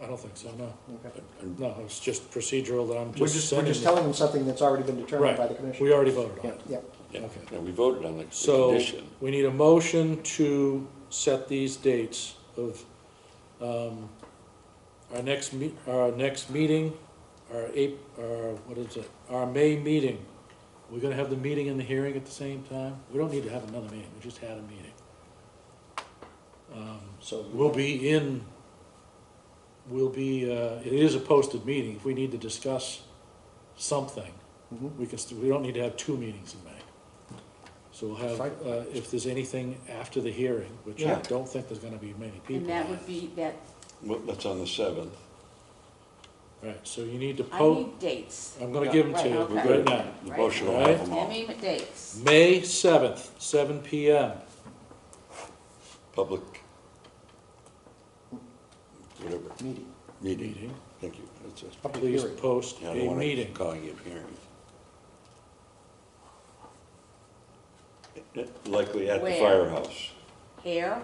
I don't think so, no. Okay. and- No, it's just procedural that I'm We're just just sending. telling them something that's already been determined by Right, the commission. we already voted on Yeah, it. yeah. Yeah, Okay. no, we voted on the So, condition. we need a motion to set these dates of, our next meeting, our May meeting. We're gonna have the meeting and the hearing at the same time? We don't need to have another meeting, we just had a meeting. So We'll be, it is a posted meeting, if we need to discuss something, Mhm. we don't need to have two meetings in May. So we'll have, Fine. if there's anything after the hearing, which I Yeah. don't think there's gonna be many people. And that on. would be, that, Well, that's on the 7th. Right, so you need to I post, need dates. I'm gonna Yeah. give them to Right, you okay. right now. The Right. motion will Right. have them all. Give me dates. May 7th, 7 PM. Public, whatever, meeting, meeting. Meeting. Thank you. That's it. public Please hearing. post Yeah, I don't a want to meeting. keep calling it hearing. Likely at the Where? firehouse. Here?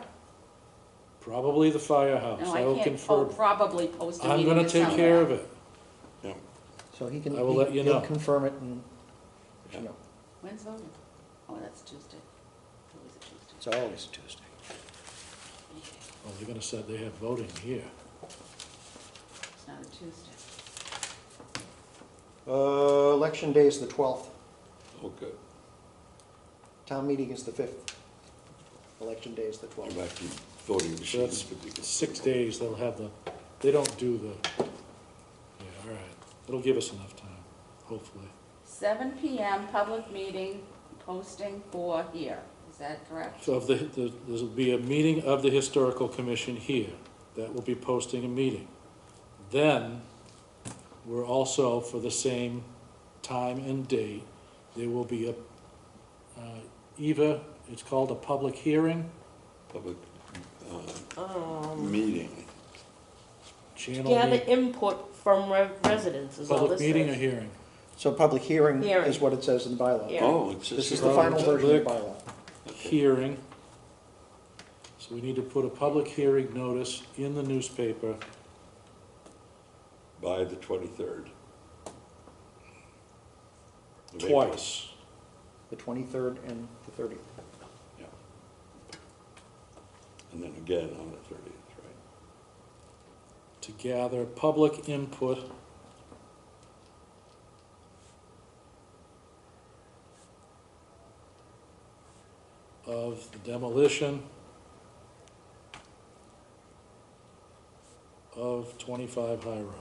Probably the firehouse, No, I will I can't, oh, confirm. probably post a I'm meeting gonna to take care somewhere. of it. Yeah. So he can, I will let you he'll know. confirm it and, let you Yeah. know. When's voting? Oh, that's Tuesday. Always a Tuesday. It's always Tuesday. Oh, they're gonna say they have voting here. It's not a Tuesday. Election day is the 12th. Oh, good. Town meeting is the 5th. Election day is the Go 12th. back to voting So machines. that's but they can- 6 days, they'll have they don't do yeah, all right. It'll give us enough time, hopefully. 7 PM, public meeting, posting for here. Is that correct? So there'll be a meeting of the Historical Commission here, that will be posting a meeting. Then, we're also, for the same time and date, there will be a, it's called a public hearing, Public meeting. channel Gather meeting, input from residents is all public this meeting or is. hearing? So public hearing Hearing. is what it says in the bylaw. Yeah. Oh, it's This just. is the final version of the Public bylaw. hearing. So we need to put a public hearing notice in the newspaper By the 23rd. of April. twice. The 23rd and the 30th. Yeah. And then again on the 30th, right? To gather public input of the demolition of 25 High Road.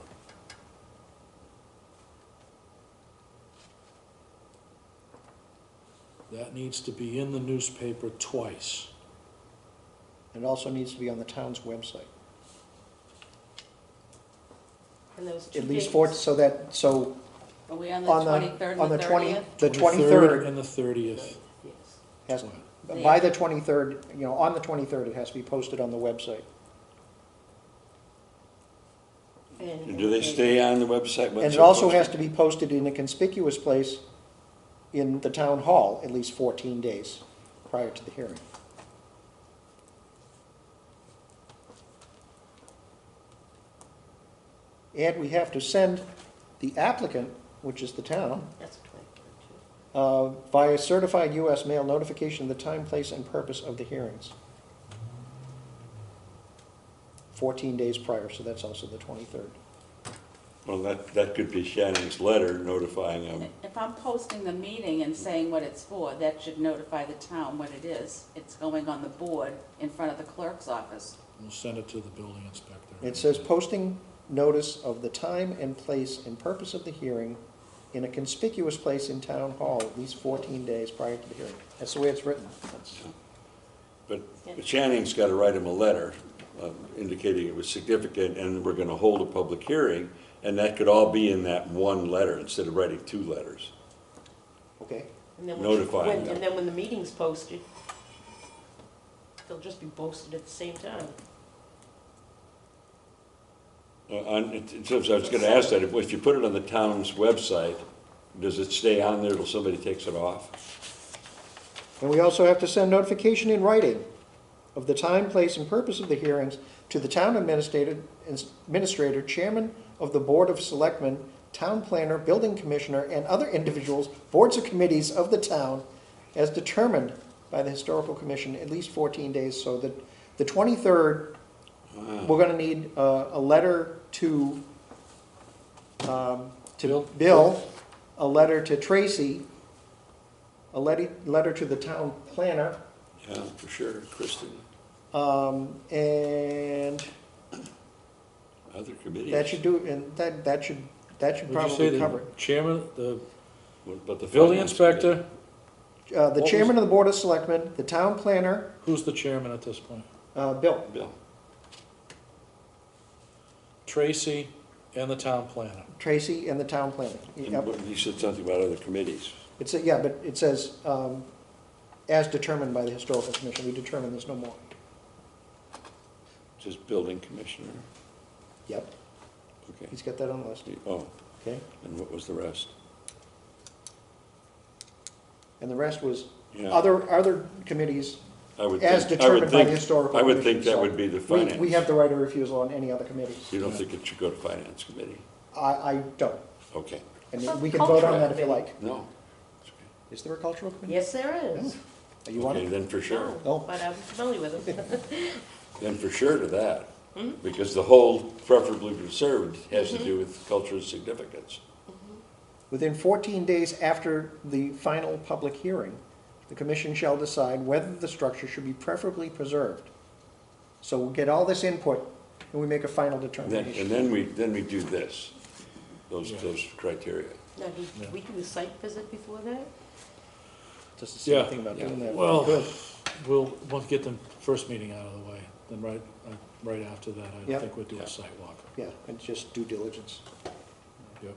That needs to be in the newspaper twice. It also needs to be on the town's website. And those two At least dates. four, so that, so Are we on the on the, 23rd on and the the 20, 30th? the 23rd 23rd and the 30th. Yes. has, by the 23rd, you know, on the 23rd, it has to be posted on the website. And do they stay on the website? And it also has to be posted in a conspicuous place in the town hall at least 14 days prior to the hearing. And we have to send the applicant, which is the town, That's 23rd too. via certified US mail notification of the time, place, and purpose of the hearings. 14 days prior, so that's also the 23rd. Well, that could be Shannon's letter notifying them. If I'm posting the meeting and saying what it's for, that should notify the town what it is. It's going on the board in front of the clerk's office. We'll send it to the building inspector. It says posting notice of the time and place and purpose of the hearing in a conspicuous place in town hall at least 14 days prior to the hearing. That's the way it's written. That's- But Shannon's got to write him a letter indicating it was significant and we're going to hold a public hearing, and that could all be in that one letter instead of writing two letters. Okay, And then Notifying them. And then when the meeting's posted, they'll just be posted at the same time. So I was going to ask that, if you put it on the town's website, does it stay on there till somebody takes it off? and we also have to send notification in writing of the time, place, and purpose of the hearings to the town administrator, chairman of the Board of Selectmen, town planner, building commissioner, and other individuals, boards or committees of the town, as determined by the Historical Commission, at least 14 days, so that the 23rd, we're gonna need a letter to Bill, a letter to Tracy, a letter to the town planner, Yeah, for sure, Kristen, and other committees. that should do, and that should Would you say probably the cover it. chairman, the What about the building finance committee? inspector? The What was- chairman of the Board of Selectmen, the town planner, Who's the chairman at this point? Bill, Bill, Tracy and the town planner. Tracy, and the town planner. and Yep. you said something about other committees. It's, yeah, but it says, as determined by the Historical Commission, we determine there's no more. Just building commissioner, Yep, okay. he's got that on the list, Oh, okay? and what was the rest? And the rest was Yeah. other committees I would as think- I would determined by think- the Historical I Commission. would think that so would be the we- finance. We have the right of refusal on any other committees. You don't think it should go to finance committee? I don't, Okay, and How about we can vote on cultural that if you committee? like. no. It's Is there a cultural committee? Yes, there is. Are you on Okay, it? then for sure, Oh. No, but I'm familiar with them. then for sure to that. Hmm? Because the whole preferably preserved has to do with cultural significance. Within 14 days after the final public hearing, the commission shall decide whether the structure should be preferably preserved. So we'll get all this input, and we make a final And determination. then we do this, those criteria. Now, did we do a site visit before that? Just the Yeah. same thing about doing that. Well, Good. we'll get the first meeting out of the way, then right after that, I Yeah. think we'll do Yeah. a site walk. Yeah, and just due diligence. Yep.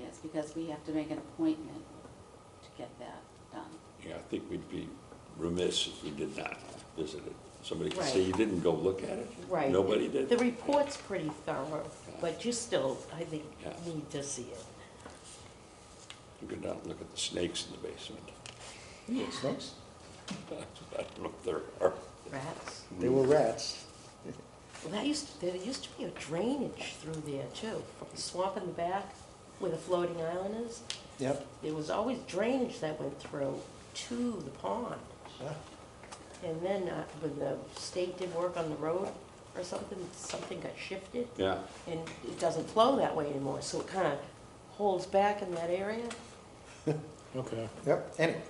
Yes, because we have to make an appointment to get that done. Yeah, I think we'd be remiss if we did not visit it. Somebody could say Right. you didn't go look at it. Right. Nobody did. The report's pretty thorough, but you still, I think, Yeah. need to see it. You go down and look at the snakes in the basement. Snakes? I don't know if there are. Rats. They were rats. Well, there used to be a drainage through there too, from the swamp in the back where the floating island is. Yep. There was always drainage that went through to the pond. And then when the state did work on the road or something got shifted, Yeah, and it doesn't flow that way anymore, so it kind of holds back in that area. Okay. Yep, anyway.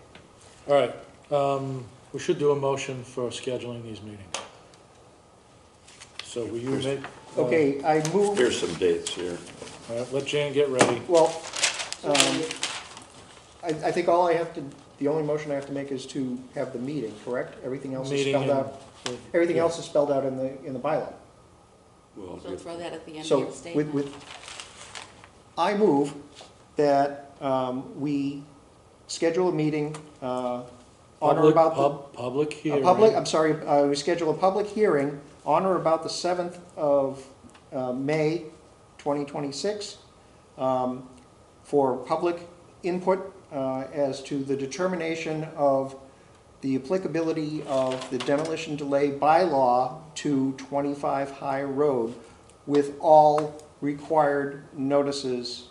All right, we should do a motion for scheduling these meetings. So will you make? Okay, I move, here's some dates here. All right, let Jan get ready. well, I think all I have to, the only motion I have to make is to have the meeting, correct? Everything else is Meeting spelled and- out, everything else is spelled out in the bylaw. Well, So throw that at the end of So your statement. I move that we schedule a meeting on or Public- about Public a hearing. public, I'm sorry, we schedule a public hearing on or about the 7th of May 2026 for public input as to the determination of the applicability of the demolition delay bylaw to 25 High Road with all required notices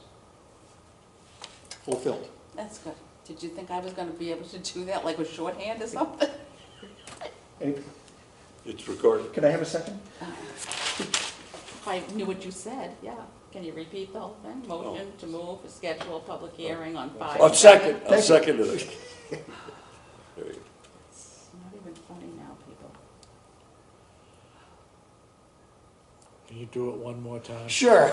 fulfilled. That's good. Did you think I was gonna be able to do that, like with shorthand or something? Any- it's recorded. Can I have a second? If I knew what you said, yeah. Can you repeat the whole thing? Motion to move, schedule a public hearing on 5/7. I'll second Thank you. it. There you go. It's not even funny now, people. Can you do it one more time? Sure.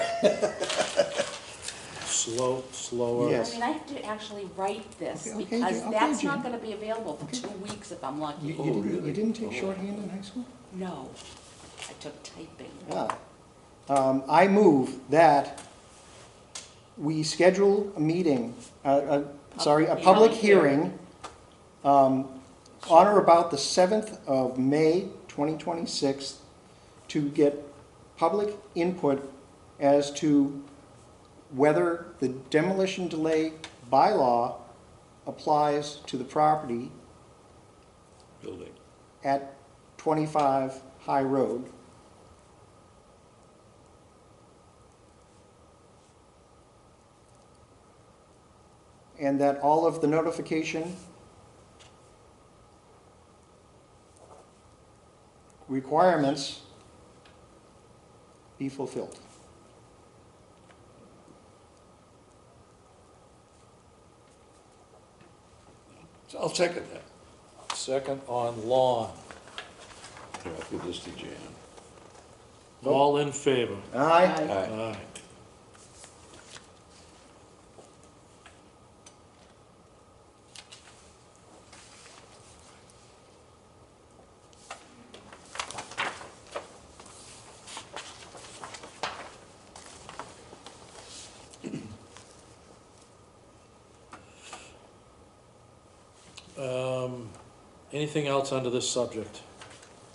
Slower. Yes. I mean, I have to actually write this, Okay, because okay, that's Jen. not gonna be available for 2 weeks if I'm lucky. You didn't take shorthand in high school? No, I took typing. Ah. I move that we schedule a meeting, a public Public hearing on or about the 7th of May 2026 to get public input as to whether the demolition delay bylaw applies to the property Building. at 25 High Road. And that all of the notification requirements be fulfilled. So I'll second that. Second on lawn. Here, I'll give this to Jan. All in favor? Aye. Aye. Aye. Anything else under this subject?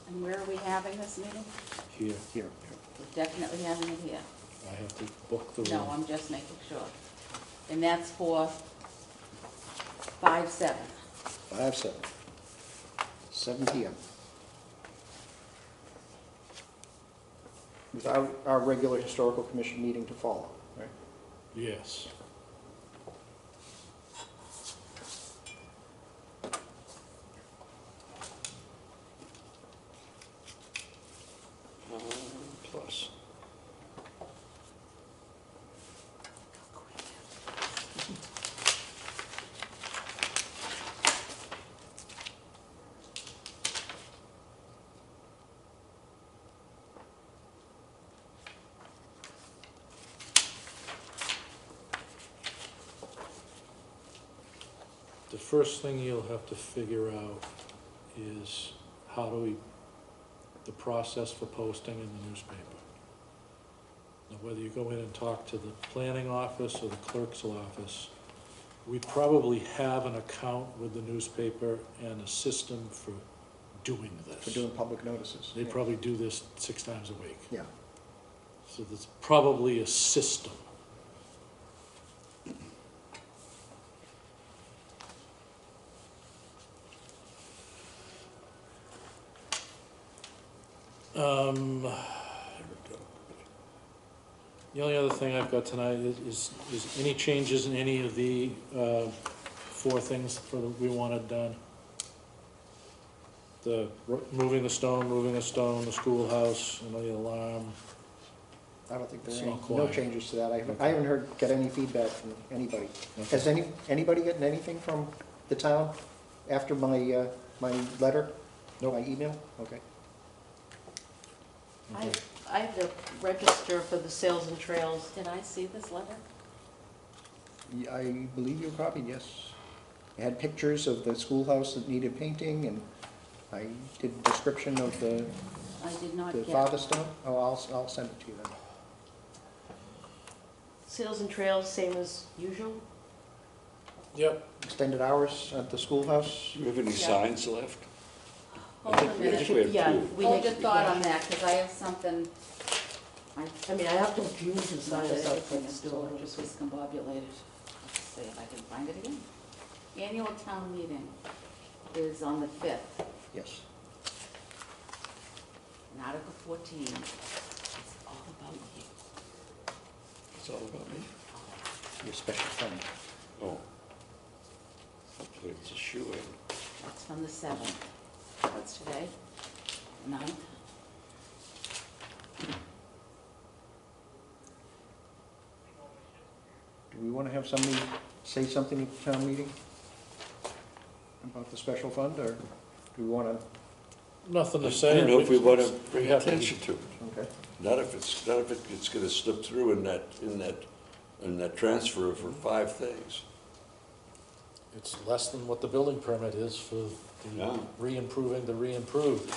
And where are we having this meeting? Here, Here. We're definitely having it here. I have to book the No, room. I'm just making sure. And that's for 5/7. 5/7. 7 PM. With our regular historical commission meeting to follow, right? Yes. Plus. The first thing you'll have to figure out is how do we, the process for posting in the newspaper. whether you go in and talk to the planning office or the clerk's office, we probably have an account with the newspaper and a system for doing For this. doing public notices. They Yeah. probably do this 6 times a week. Yeah. So there's probably a system. The only other thing I've got tonight is any changes in any of the 4 things we wanted done? The moving the stone, the schoolhouse, and the alarm. I don't think there are It's any, not no quiet. changes to that. I haven't heard, get any feedback from anybody. Has anybody gotten anything from the town after my, my letter? Nope. My email? Okay. I have to register for the Sales and Trails. Did I see this letter? Yeah, I believe you copied, yes. It had pictures of the schoolhouse that needed painting, and I did a description of the I did not the get. father stone. Oh, I'll send it to you then. Sales and Trails, same as usual. Yep. Extended hours at the schoolhouse. Do you have any Yeah. signs left? Hold I on a think we minute. have Yeah, 2. we Hold need- your thought on that, because I have something, I mean, I have to use and it's sign not that this up, everything but is still, totally discombobulated. Let's see if I can find it again. Annual town meeting is on the 5th, Yes. and Article 14. It's all about you. It's all about me? Your special fund. Oh. Hopefully it's a shoe-in. That's from the 7th. What's today? 9th? Do we want to have somebody say something at the town meeting about the special fund, or do we want to? Nothing to I say. don't know if we want to We bring have to- attention to it. Okay. Not if it's gonna slip through in that transfer for 5 things. It's less than what the building permit is for Yeah. the re-improving the re-improved.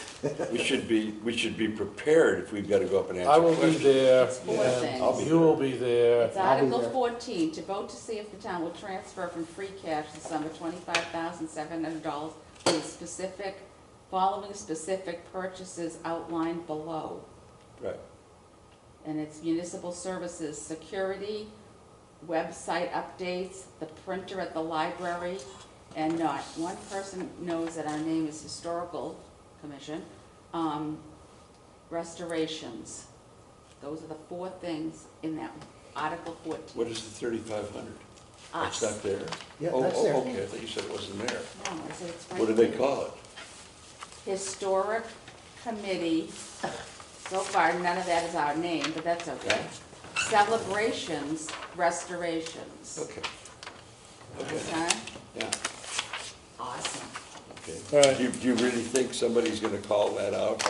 We should be prepared if we've gotta go up and answer I will questions. be there, It's 4 and things. I'll be you will be there. It's I'll be Article there. 14, to vote to see if the town will transfer from free cash the sum of $25,700 for the following specific purchases outlined below. Right. And it's municipal services, security, website updates, the printer at the library, and not one person knows that our name is Historical Commission, restorations. Those are the 4 things in that Article 14. What is the 3,500? Us. It's not there? Yeah, Oh, that's oh, there. okay, I thought you said it wasn't there. No, I said it's right What do they there. call it? Historic Committee, so far, none of that is our name, but that's okay. Celebrations, restorations. Okay. Okay, Okay? yeah, Awesome. okay. All right. Do you really think somebody's gonna call that out?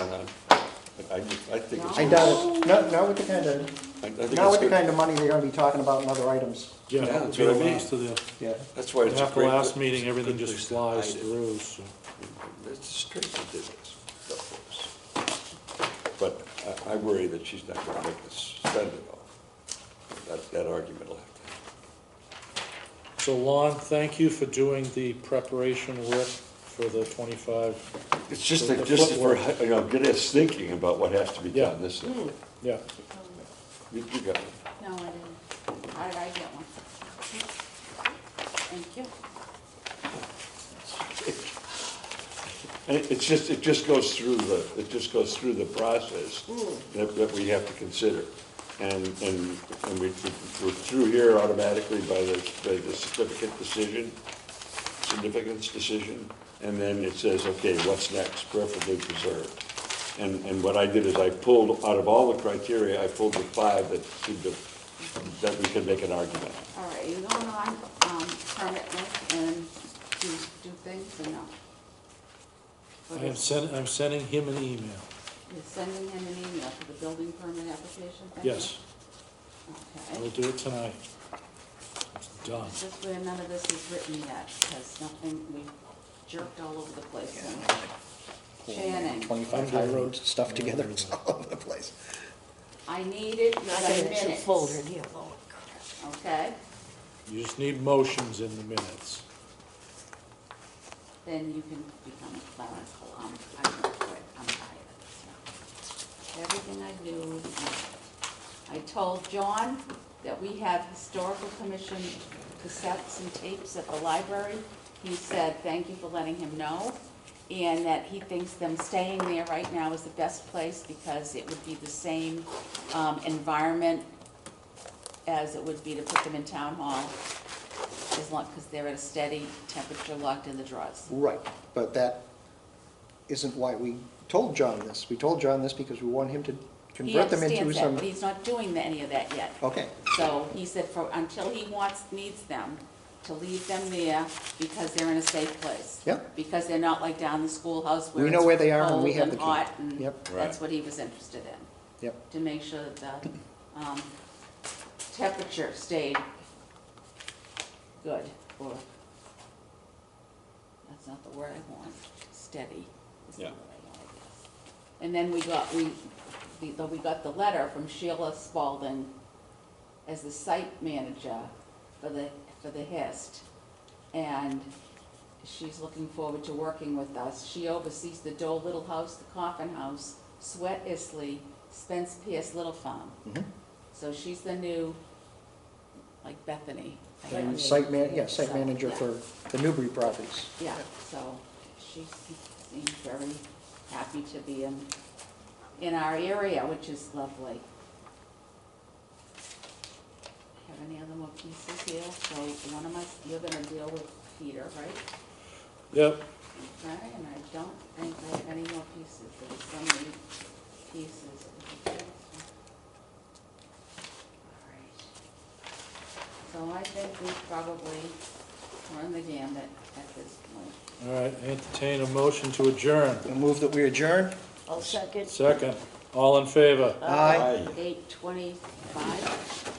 I think it's. I doubt it. Not with the kind of, I think not it's with the good. kind of money they're going to be talking about in other items. Yeah, Yeah, it'll that's be the what I mean. last of the, Yeah. That's why it's a after great. last meeting, it's a everything good just place to flies hide it. through, so. It's straight to business, stuff for us. But I worry that she's not gonna make us spend it all. That argument will have to happen. So Lon, thank you for doing the preparation work for the 25, It's just, The just for, footwork. get us thinking about what has to be Yeah. done this way. yeah. You got it. No, I didn't. How did I get one? Thank you. And it just goes through the process that we have to consider. And we're through here automatically by the significance decision, and then it says, okay, what's next, preferably preserved. And what I did is I pulled, out of all the criteria, I pulled the 5 that seemed to, that we could make an argument. All right, you going on permit and do things or no? I'm sending him an email. You're sending him an email for the building permit application thing? Yes, Okay. we'll do it tonight. It's done. It's just where none of this is written yet, because nothing, we've jerked all over the place. Channing. 25 high road stuff together, it's all over the place. I needed Not the gonna get minutes, folder here, Lord. okay? You just need motions in the minutes. Then you can become a clerical. I'm gonna quit, I'm tired. So, everything I do, I told John that we have historical commission cassettes and tapes at the library. He said, thank you for letting him know, and that he thinks them staying there right now is the best place because it would be the same environment as it would be to put them in town hall, as long, because they're at a steady temperature locked in the drawers. Right, but that isn't why we told John this. We told John this because we want him to He convert them into understands that, some. but he's not doing any of that yet. Okay, So he said until he needs them, to leave them there because they're in a safe place. Yep. Because they're not like down the schoolhouse where We know it's where they are and we cold have and the key. hot, and Yep. that's what he was interested in. Yep. To make sure that the temperature stayed good, or, that's not the word I want, steady is the Yeah. word I want, I guess. And then we got the letter from Sheila Spalding as the site manager for the HIST. And she's looking forward to working with us. She oversees the Dole Little House, the Coffin House, Sweat Isley, Spence Pierce Little Farm. Mhm. So she's the new, like Bethany. I And guess. site manager So, yeah. for the Newbury properties. Yeah, so she seems very happy to be in our area, which is lovely. Have any other more pieces here? So you're gonna deal with Peter, right? Yep. Okay, and I don't think I have any more pieces. There was so many pieces. All right. So I think we've probably run the gambit at this point. All right, entertain a motion to adjourn. I move that we adjourn. I'll second. Second, all in favor? Aye. 8:25.